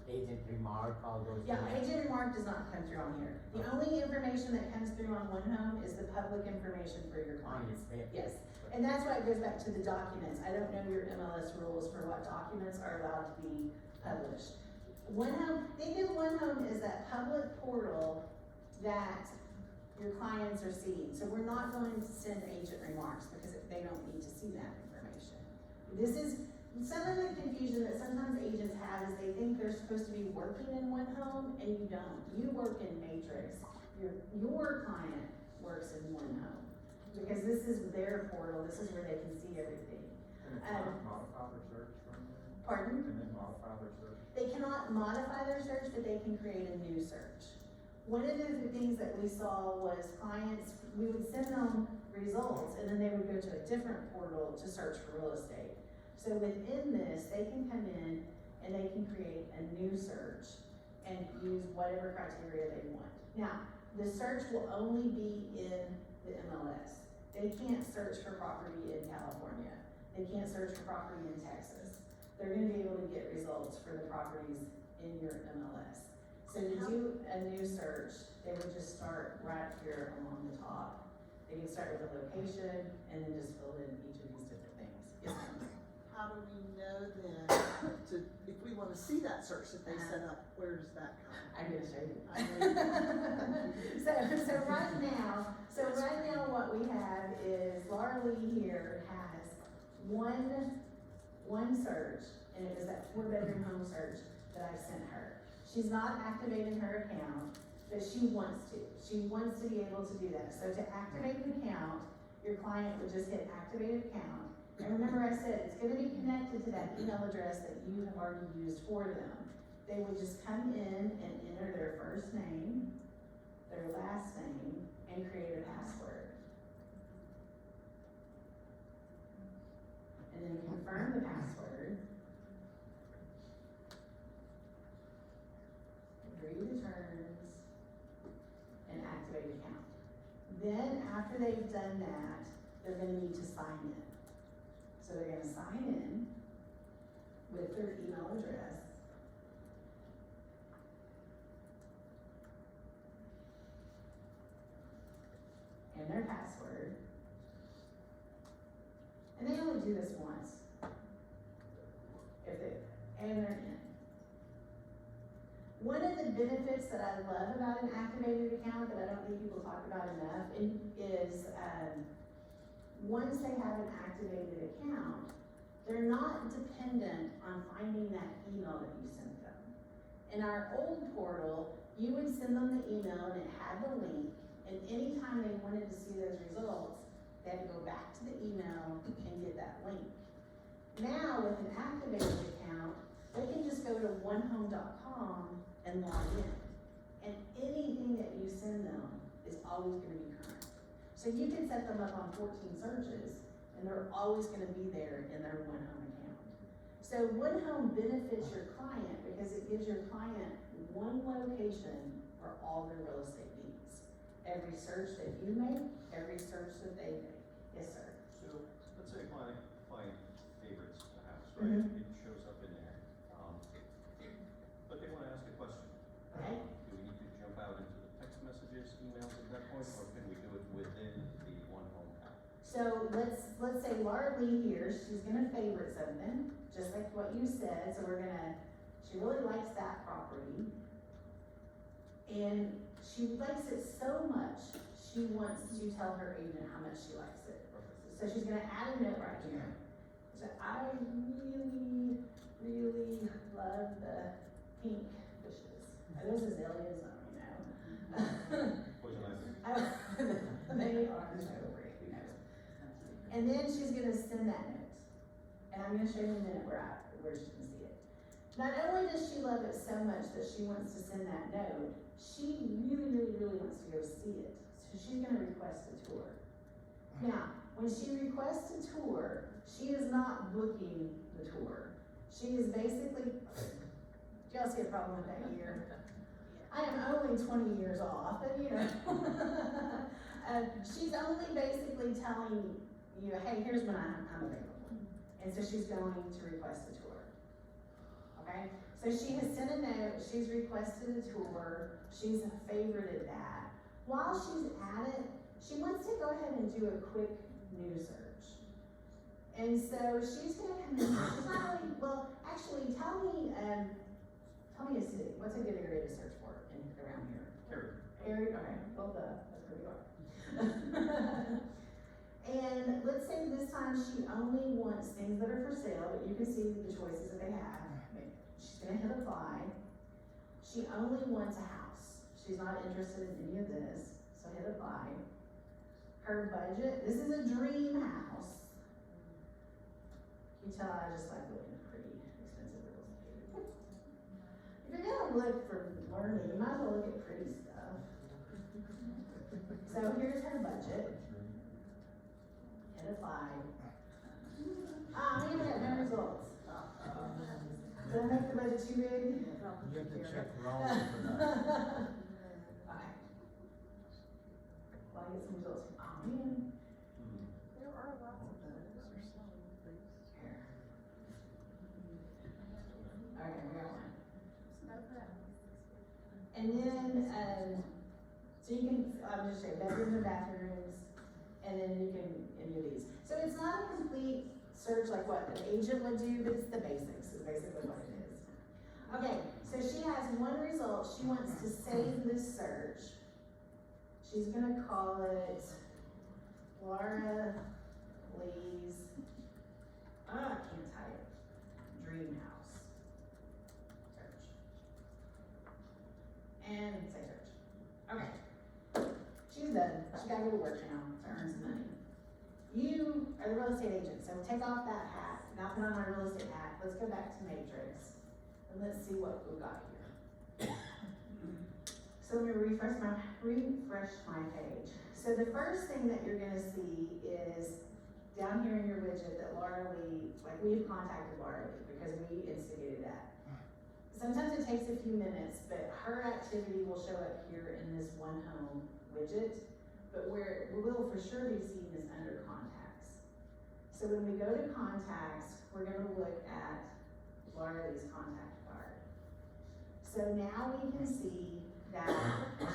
agent remark, all those Yeah, things. agent remark does not come through on here. The only information that comes through on OneHome is the public information for your clients. Yes, and that's why it goes back to the documents. I don't know your MLS rules for what documents are allowed to be published. OneHome, think of OneHome as that public portal that your clients are seeing. So we're not going to send agent remarks because they don't need to see that information. This is some of the confusion that sometimes agents have is they think they're supposed to be working in OneHome and you don't. You work in Matrix. Your client works in OneHome because this is their portal. This is where they can see everything. Modify their search from there? Pardon? Can they modify their search? They cannot modify their search, but they can create a new search. One of the things that we saw was clients, we would send them results and then they would go to a different portal to search for real estate. So within this, they can come in and they can create a new search and use whatever criteria they want. Now, the search will only be in the MLS. They can't search for property in California. They can't search for property in Texas. They're gonna be able to get results for the properties in your MLS. So to do a new search, they would just start right here along the top. They can start with the location and then just fill in each of these different things. Yes, ma'am? How how do we know then to, if we wanna see that search that they set up, where does that come? I'm gonna show you. I know. So right now what we have is Laura Lee here has one search, and it was that 4-bedroom home search that I sent her. She's not activated her account, but she wants to. She wants to be able to do that. So to activate an account, your client would just hit activate account. And remember I said, it's gonna be connected to that email address that you have already used for them. They would just come in and enter their first name, their last name, and create a password. And then confirm the password. Agree to terms, and activate account. Then after they've done that, they're gonna need to sign in. So they're gonna sign in with their email address. And their password. And they only do this once. And they're in. One of the benefits that I love about an activated account that I don't think people talk about enough is once they have an activated account, they're not dependent on finding that email that you sent them. In our old portal, you would send them the email and it had the link, and anytime they wanted to see those results, they had to go back to the email and get that link. Now with an activated account, they can just go to onehome.com and log in. And anything that you send them is always gonna be current. So you can set them up on 14 searches and they're always gonna be there in their OneHome account. So OneHome benefits your client because it gives your client one location for all their real estate needs. Every search that you make, every search that they make. Yes, sir. So, let's say my client favorites a house, right? It shows up in there. But they wanna ask a question. Okay. Do we need to jump out into the text messages, emails at that point, or can we do it within the OneHome app? So let's say Laura Lee here, she's gonna favorite something, just like what you said, so she really likes that property. And she likes it so much, she wants to tell her agent how much she likes it. So she's gonna add a note right here. So I really, really love the pink bushes. Those azaleas, I don't know. Poison ivy. They are so great, you know. And then she's gonna send that note. And I'm gonna show you in a minute where she can see it. Not only does she love it so much that she wants to send that note, she really, really, really wants to go see it. So she's gonna request a tour. Now, when she requests a tour, she is not booking the tour. She is basically, do y'all see a problem with that year? I am only 20 years off, but you know. She's only basically telling you, hey, here's when I'm available. And so she's going to request a tour. Okay? So she has sent a note, she's requested a tour, she's favorited that. While she's at it, she wants to go ahead and do a quick news search. And so she's gonna come in, she's not really, well, actually, tell me a city. What's a good area to search for around here? Area, okay, well, that's where we are. And let's say this time she only wants things that are for sale, but you can see the choices that they have. She's gonna hit apply. She only wants a house. She's not interested in any of this, so hit apply. Her budget, this is a dream house. You tell I just like looking at pretty expensive real estate. If you're gonna look for learning, you might as well look at pretty stuff. So here's her budget. Hit apply. We have no results. Did I make the budget too big? You have to check wrong for that. Okay. Well, I get some results. Oh, man. There are lots of those are selling things. Here. Okay, we got one. And then, so you can, I'll just say bedrooms and bathrooms, and then you can, any of these. So it's not a complete search like what an agent would do, but it's the basics, is basically what it is. Okay, so she has one result. She wants to save this search. She's gonna call it Laura Lee's, I can't type, dream house. Search. And say search. Okay. She's done. She gotta go to work now to earn some money. You are the real estate agent, so take off that hat. Now put on my real estate hat. Let's go back to Matrix. And let's see what we've got here. So let me refresh my page. So the first thing that you're gonna see is down here in your widget that Laura Lee, like we've contacted Laura Lee because we instigated that. Sometimes it takes a few minutes, but her activity will show up here in this OneHome widget, but where it will for sure be seen is under contacts. So when we go to contacts, we're gonna look at Laura Lee's contact card. So now we can see that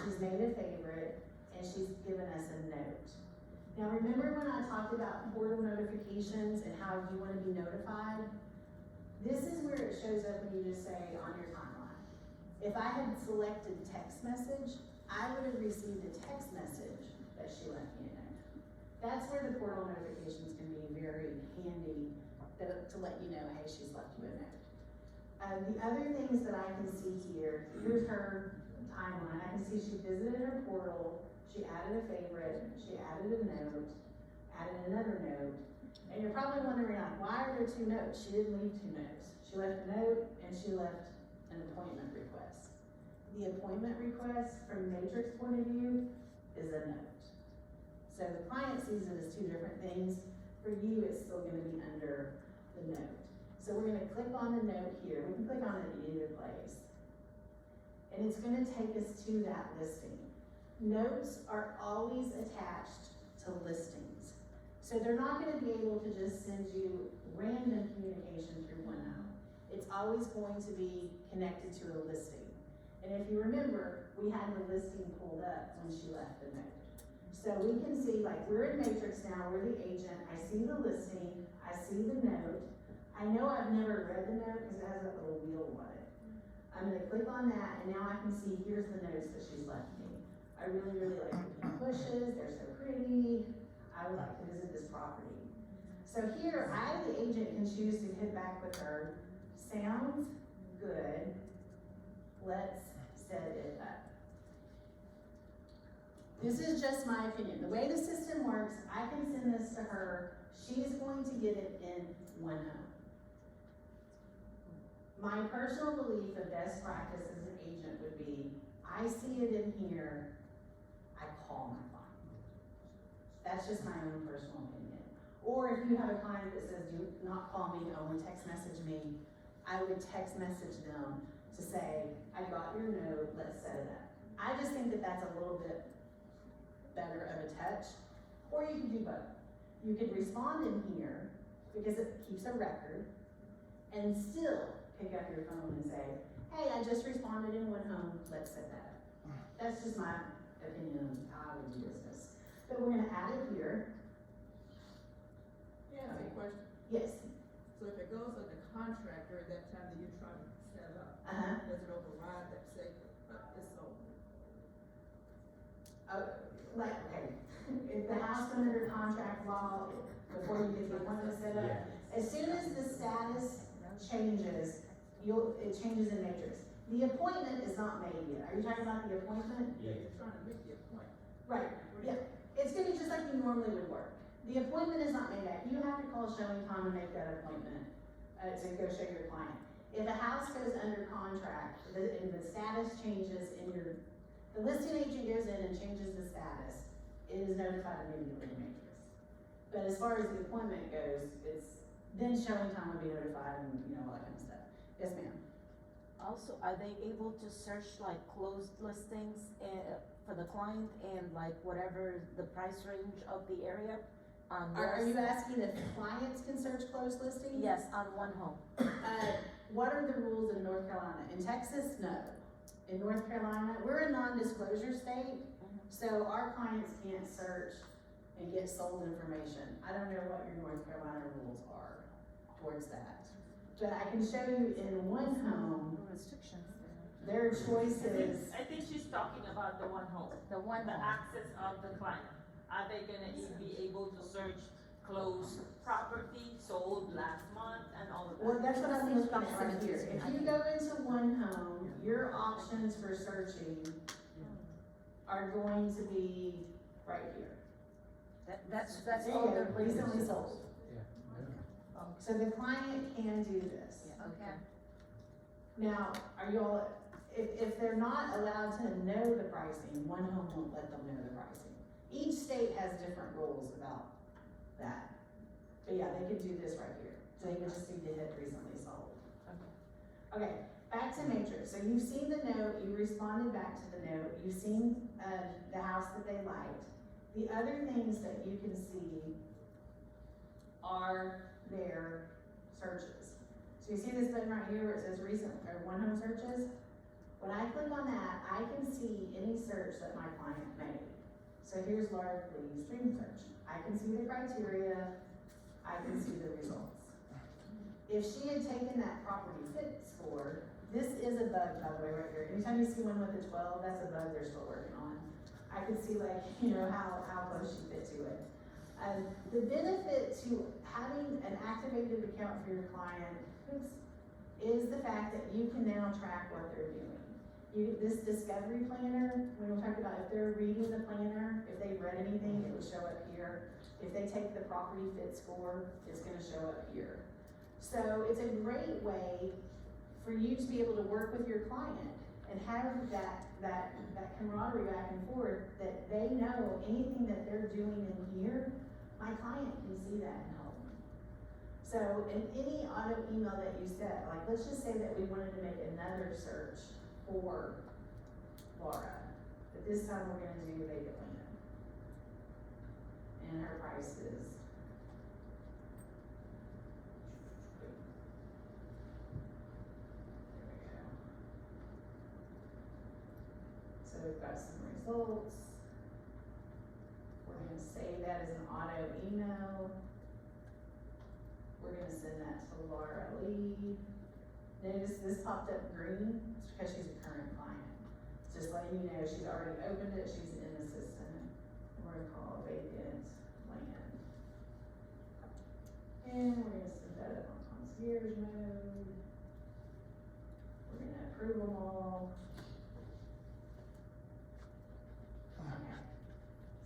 she's made a favorite and she's given us a note. Now remember when I talked about portal notifications and how you want to be notified? This is where it shows up when you just say on your timeline. If I had selected text message, I would have received a text message that she left me a note. That's where the portal notifications can be very handy to let you know, hey, she's left you a note. The other things that I can see here, here's her timeline. I can see she visited her portal, she added a favorite, she added a note, added another note. And you're probably wondering, why are there two notes? She didn't leave two notes. She left a note and she left an appointment request. The appointment request from Matrix point of view is a note. So the client sees it as two different things. For you, it's still gonna be under the note. So we're gonna click on the note here. We can click on it in either place. And it's gonna take us to that listing. Notes are always attached to listings. So they're not gonna be able to just send you random communication through OneHome. It's always going to be connected to a listing. And if you remember, we had the listing pulled up when she left the note. So we can see, like, we're in Matrix now, we're the agent, I see the listing, I see the note. I know I've never read the note because it has that little wheel on it. I'm gonna click on that and now I can see here's the notes that she's left me. I really, really like the pink bushes, they're so pretty. I would like to visit this property. So here, I, the agent, can choose to hit back with her. Sounds good. Let's set it up. This is just my opinion. The way the system works, I can send this to her. She's going to get it in OneHome. My personal belief of best practice as an agent would be, I see it in here, I call my client. That's just my own personal opinion. Or if you have a client that says, do not call me, only text message me, I would text message them to say, I got your note, let's set it up. I just think that that's a little bit better of a touch. Or you could do both. You could respond in here, because it keeps a record, and still pick up your phone and say, hey, I just responded in OneHome, let's set that up. That's just my opinion of how I would do business. But we're gonna add it here. Yeah, any question? Yes. So if it goes under contract during that time that you're trying to set it up, does it override that say, it's over? Okay, if the house went under contract law, before you get the appointment set up, as soon as the status changes, it changes in Matrix. The appointment is not made yet. Are you talking about the appointment? Yeah, you're trying to make the appointment. Right, yeah. It's gonna be just like you normally would work. The appointment is not made yet. You have to call showing time to make that appointment, to go show your client. If a house goes under contract, and the status changes in the listing agent goes in and changes the status, it is notified immediately in Matrix. But as far as the appointment goes, then showing time will be notified and, all that kind of stuff. Yes, ma'am. Also, are they able to search like closed listings for the client and like whatever the price range of the area? Are you asking if clients can search closed listings? Yes, on OneHome. What are the rules in North Carolina? In Texas, no. In North Carolina, we're a non-disclosure state, so our clients can't search and get sold information. I don't know what your North Carolina rules are. towards that. But I can show you in OneHome, Restrictions their choices. I think she's talking about the OneHome. there. The one The home. access of the client. Are they gonna be able to search closed property sold last month and all of that? Well, that's what I'm looking at right here. If you go into OneHome, your options for searching are going to be right here. That's There you all go, they're recently sold. Yeah. So the client can do this. Okay. Now, are you all, if they're not allowed to know the pricing, OneHome won't let them know the pricing. Each state has different rules about that. But yeah, they could do this right here. So they would just need to hit recently sold. Okay, back to Matrix. So you've seen the note, you responded back to the note, you've seen, the house that they liked. The other things that you can see are their searches. So you see this button right here where it says recent, or OneHome searches? When I click on that, I can see any search that my client made. So here's Laura, please, stream search. I can see the criteria, I can see the results. If she had taken that property fit score, this is a bug, by the way, right here. Anytime you see one with a 12, that's a bug they're still working on. I can see like, you know, how close she fit to it. The benefit to having an activated account for your client is the fact that you can now track what they're doing. This discovery planner, when we talked about if they're reading the planner, if they've read anything, it would show up here. If they take the property fit score, it's gonna show up here. So it's a great way for you to be able to work with your client and have that camaraderie back and forth, that they know anything that they're doing in here, my client can see that and help me. So in any auto email that you set, like let's just say that we wanted to make another search for Laura, but this time we're gonna do vacant land. And her price is. So we've got some results. We're gonna save that as an auto email. We're gonna send that to Laura Lee. Notice this popped up green, it's because she's a current client. Just letting you know she's already opened it, she's in the system. We're gonna call vacant land. And we're gonna set that up on concierge mode. We're gonna approve them all. Okay.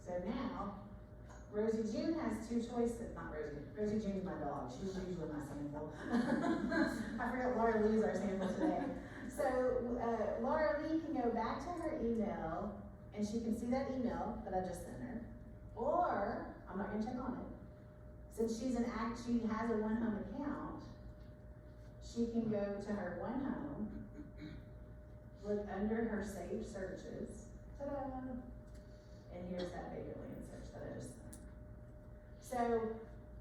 So now, Rosie June has two choices, not Rosie. Rosie June's my dog, she's usually my sample. I forgot Laura Lee's our sample today. So, Laura Lee can go back to her email, and she can see that email that I just sent her. Or, I'm not gonna check on it. Since she has a OneHome account, she can go to her OneHome, look under her saved searches, ta-da! And here's that vacant land search that I just sent. So,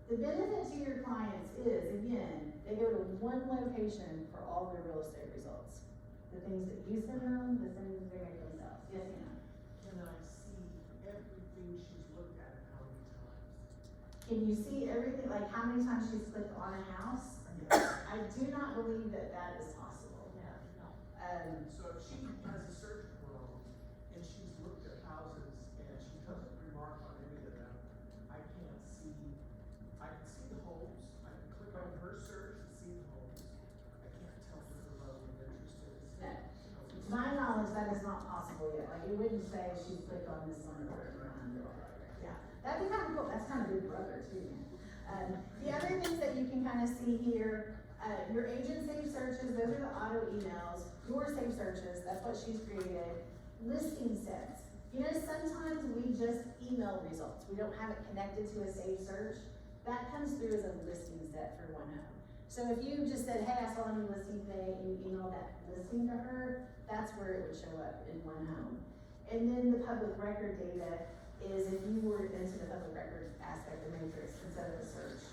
the benefit to your clients is, again, they go to one location for all their real estate results. The things that you send them, the things they make themselves. Yes, ma'am? Can I see everything she's looked at and how many times? Can you see everything, like how many times she's clicked on a house? I do not believe that that is possible. Yeah, no. So if she has a search room and she's looked at houses and she doesn't remark on any of them, I can see the homes, I can click on her search and see the homes. I can't tell what the level of interest is. No. To my knowledge, that is not possible yet. Like, it wouldn't say she's clicked on this one or yeah, that'd be kind of cool. That's kind of Big Brother too, man. The other things that you can kind of see here, your agent saved searches, those are the auto emails. Your saved searches, that's what she's created. Listing sets. You know, sometimes we just email results. We don't have it connected to a saved search. That comes through as a listing set for OneHome. So if you just said, hey, I saw a new listing today, and you email that listing to her, that's where it would show up in OneHome. And then the public record data is if you were into the public record aspect of Matrix instead of a search,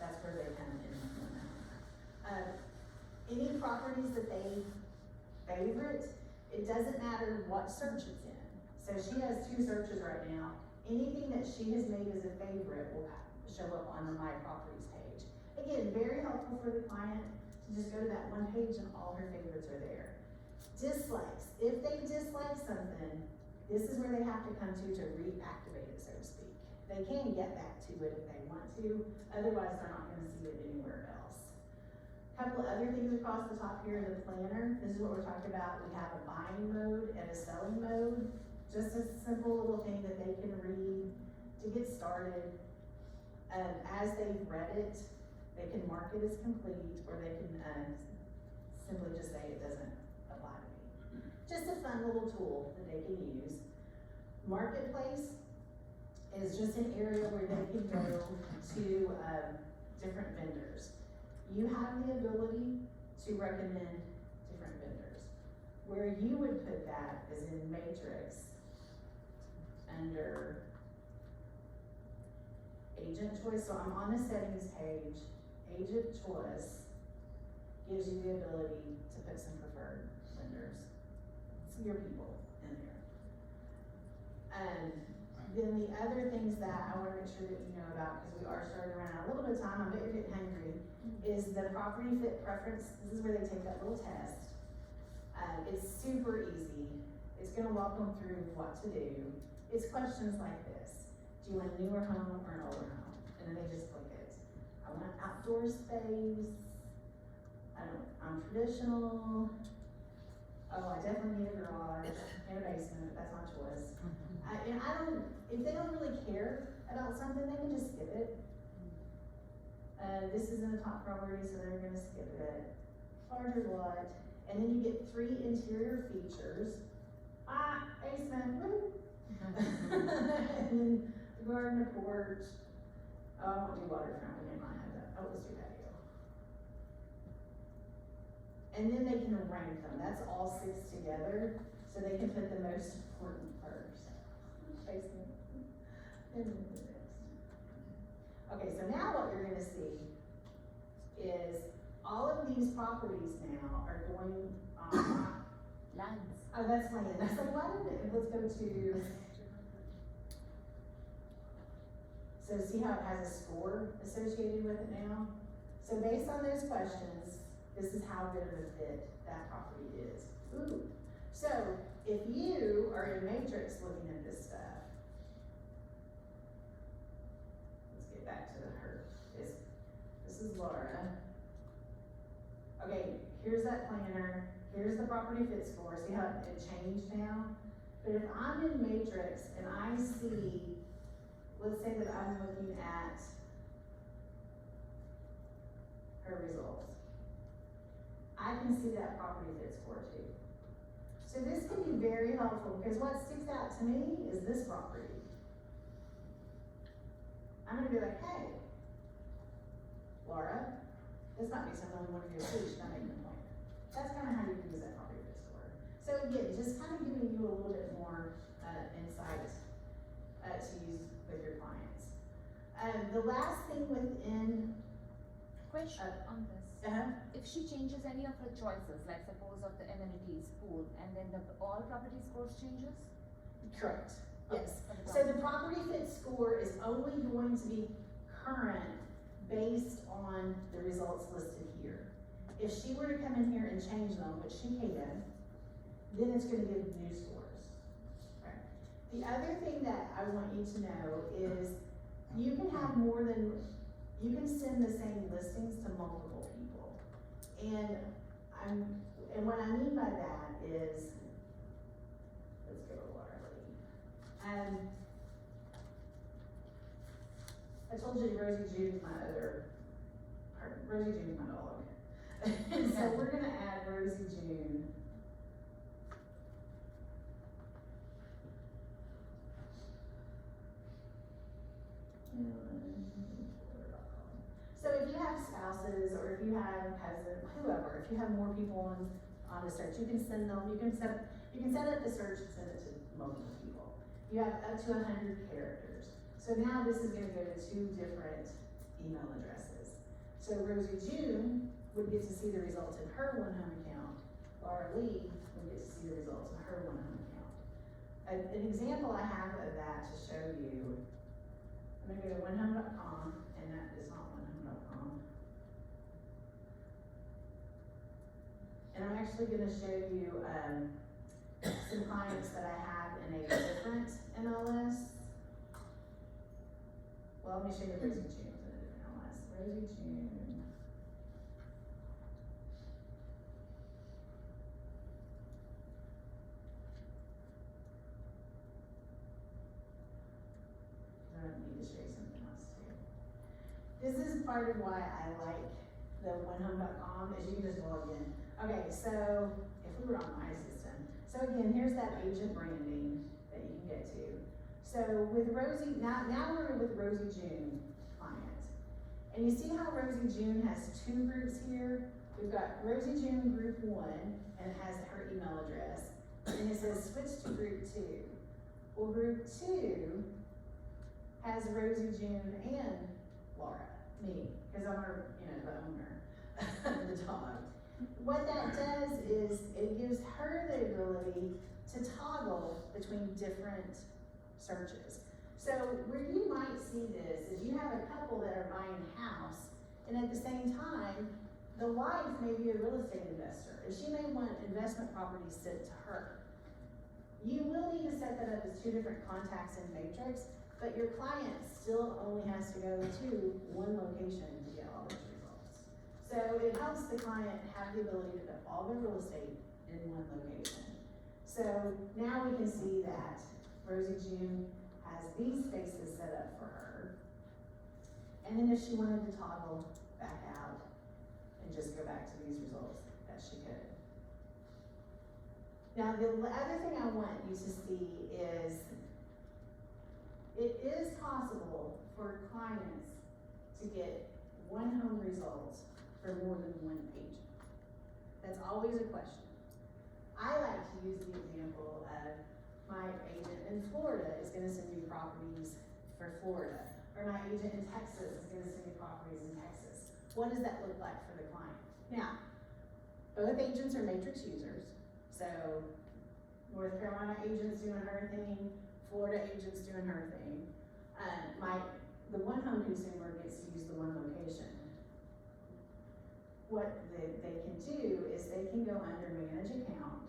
that's where they come in OneHome. Any properties that they favorite, it doesn't matter what search it's in. So she has 2 searches right now. Anything that she has made as a favorite will show up on the My Properties page. Again, very helpful for the client to just go to that one page and all her favorites are there. Dislikes, if they dislike something, this is where they have to come to reactivate it, so to speak. They can get back to it if they want to, otherwise they're not gonna see it anywhere else. Couple of other things across the top here in the planner, this is what we're talking about. We have a buying mode and a selling mode. Just a simple little thing that they can read to get started. As they've read it, they can mark it as complete, or they can simply just say it doesn't apply to me. Just a fun little tool that they can use. Marketplace is just an area where they can go to different vendors. You have the ability to recommend different vendors. Where you would put that is in Matrix under agent choice. So I'm on the settings page. Agent choice gives you the ability to put some preferred vendors. It's your people in there. And then the other things that I wanna make sure that you know about, because we are starting to run out a little bit of time, I bet you're getting hungry, is the property fit preference. This is where they take that little test. It's super easy. It's gonna walk them through what to do. It's questions like this. Do you want a newer home or an older home? And then they just click it. I want outdoor space. I'm traditional. Oh, I definitely need a garage and a basement, but that's my choice. If they don't really care about something, they can just skip it. This isn't a top priority, so they're gonna skip it. Larger lot, and then you get 3 interior features. Basement, woo! And then the garden, a porch. Oh, I won't do waterfront, we might have that. Oh, let's do patio. And then they can rank them. That's all 6 together, so they can put the most important first. Basement. And then the next. Okay, so now what you're gonna see is all of these properties now are going on. Lands. Oh, that's land. That's like, why did it, let's go to. So see how it has a score associated with it now? So based on those questions, this is how good of a fit that property is. Ooh. So if you are in Matrix looking at this stuff, let's get back to her. This is Laura. Okay, here's that planner. Here's the property fit score. See how it changed now? But if I'm in Matrix and I see, let's say that I'm looking at her results, I can see that property fit score too. So this can be very helpful, because what sticks out to me is this property. I'm gonna be like, hey, Laura, this might be something we want to do too, she's not making a point. That's kind of how you can use that property fit score. So again, just kind of giving you a little bit more insight to use with your clients. The last thing within Question on this. If she changes any of her choices, like suppose of the amenities, pool, and then the all property scores changes? Correct, yes. Okay. So the property fit score is only going to be current based on the results listed here. If she were to come in here and change them, which she can, then it's gonna give new scores. Okay. The other thing that I want you to know is you can have you can send the same listings to multiple people. And what I mean by that is, let's go to Raleigh. I told you Rosie June's Rosie June's my dog. And so we're gonna add Rosie June. So if you have spouses, or if you have cousins, whoever, if you have more people on the search, you can send them, you can set up the search and send it to multiple people. You have up to 100 characters. So now this is gonna go to 2 different email addresses. So Rosie June would get to see the results in her OneHome account. Laura Lee would get to see the results in her OneHome account. An example I have of that to show you, I'm gonna go to onehome.com, and that is not onehome.com. And I'm actually gonna show you, some clients that I have in a different MLS. Well, let me show you Rosie June's in a different MLS. Rosie June. I need to show you something else too. This is part of why I like the OneHome.com, is you can just log in. Okay, so if we were on my system, so again, here's that agent branding that you can get to. So with Rosie, now we're with Rosie June client. And you see how Rosie June has two groups here? We've got Rosie June group 1, and it has her email address. And it says switch to group 2. Well, group 2 has Rosie June and Laura, me, because I'm her, the owner of the dog. What that does is it gives her the ability to toggle between different searches. So where you might see this is you have a couple that are buying a house, and at the same time, the wife may be a real estate investor, and she may want investment properties sent to her. You will need to set that up as 2 different contacts in Matrix, but your client still only has to go to one location to get all those results. So it helps the client have the ability to put all their real estate in one location. So now we can see that Rosie June has these spaces set up for her. And then if she wanted to toggle back out and just go back to these results, that she could. Now the other thing I want you to see is it is possible for clients to get OneHome results for more than one agent. That's always a question. I like to use the example of my agent in Florida is gonna send me properties for Florida, or my agent in Texas is gonna send me properties in Texas. What does that look like for the client? Now, both agents are Matrix users, so North Carolina agent's doing her thing, Florida agent's doing her thing. The OneHome consumer gets to use the one location. What they can do is they can go under manage account.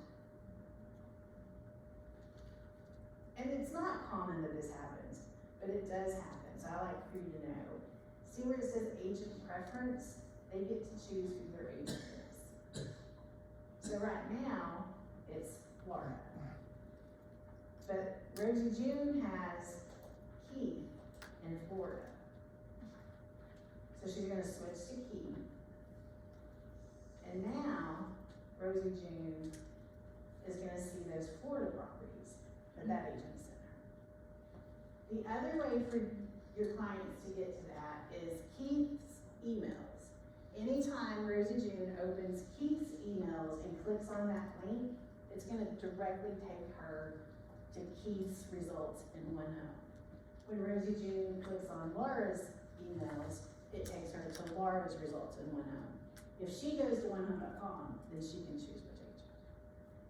And it's not common that this happens, but it does happen, so I like for you to know. See where it says agent preference? They get to choose who their agent is. So right now, it's Laura. But Rosie June has Keith in Florida. So she's gonna switch to Keith. And now, Rosie June is gonna see those Florida properties that agent sent her. The other way for your clients to get to that is Keith's emails. Anytime Rosie June opens Keith's emails and clicks on that link, it's gonna directly take her to Keith's results in OneHome. When Rosie June clicks on Laura's emails, it takes her to Laura's results in OneHome. If she goes to OneHome.com, then she can choose which agent.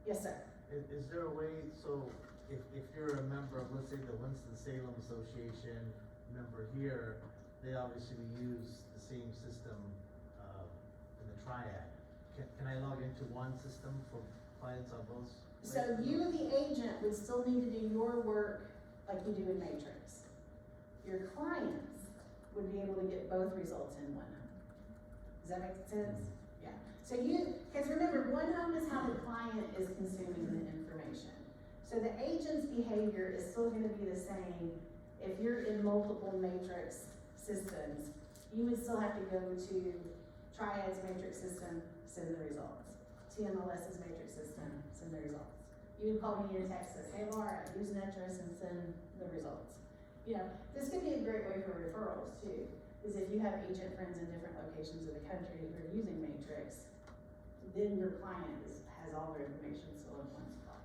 Yes, sir? Is there a way, so if you're a member of, let's say, the Winston-Salem Association member here, they obviously use the same system in the Triad. Can I log into one system for clients on both? So you, the agent, would still need to do your work like you do in Matrix. Your clients would be able to get both results in OneHome. Does that make sense? Yeah. So because remember, OneHome is how the client is consuming the information. So the agent's behavior is still gonna be the same if you're in multiple Matrix systems. You would still have to go to Triad's Matrix system, send the results. TMLS's Matrix system, send the results. You would call me in Texas, hey Laura, use an address and send the results. This could be a great way for referrals too, is if you have agent friends in different locations of the country who are using Matrix, then your client has all their information still in one spot.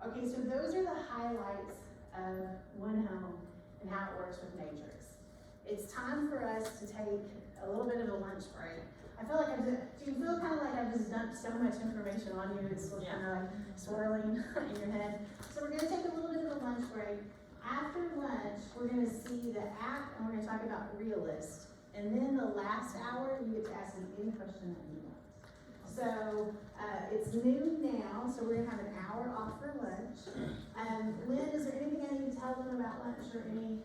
Okay, so those are the highlights of OneHome and how it works with Matrix. It's time for us to take a little bit of a lunch break. I feel like do you feel kind of like I've just dumped so much information on you, it's still kind of like swirling in your head? So we're gonna take a little bit of a lunch break. After lunch, we're gonna see the app and we're gonna talk about Realist. And then the last hour, you get to ask me any question that you want. So, it's noon now, so we're gonna have an hour off for lunch. Lynn, is there anything I need to tell them about lunch or anything?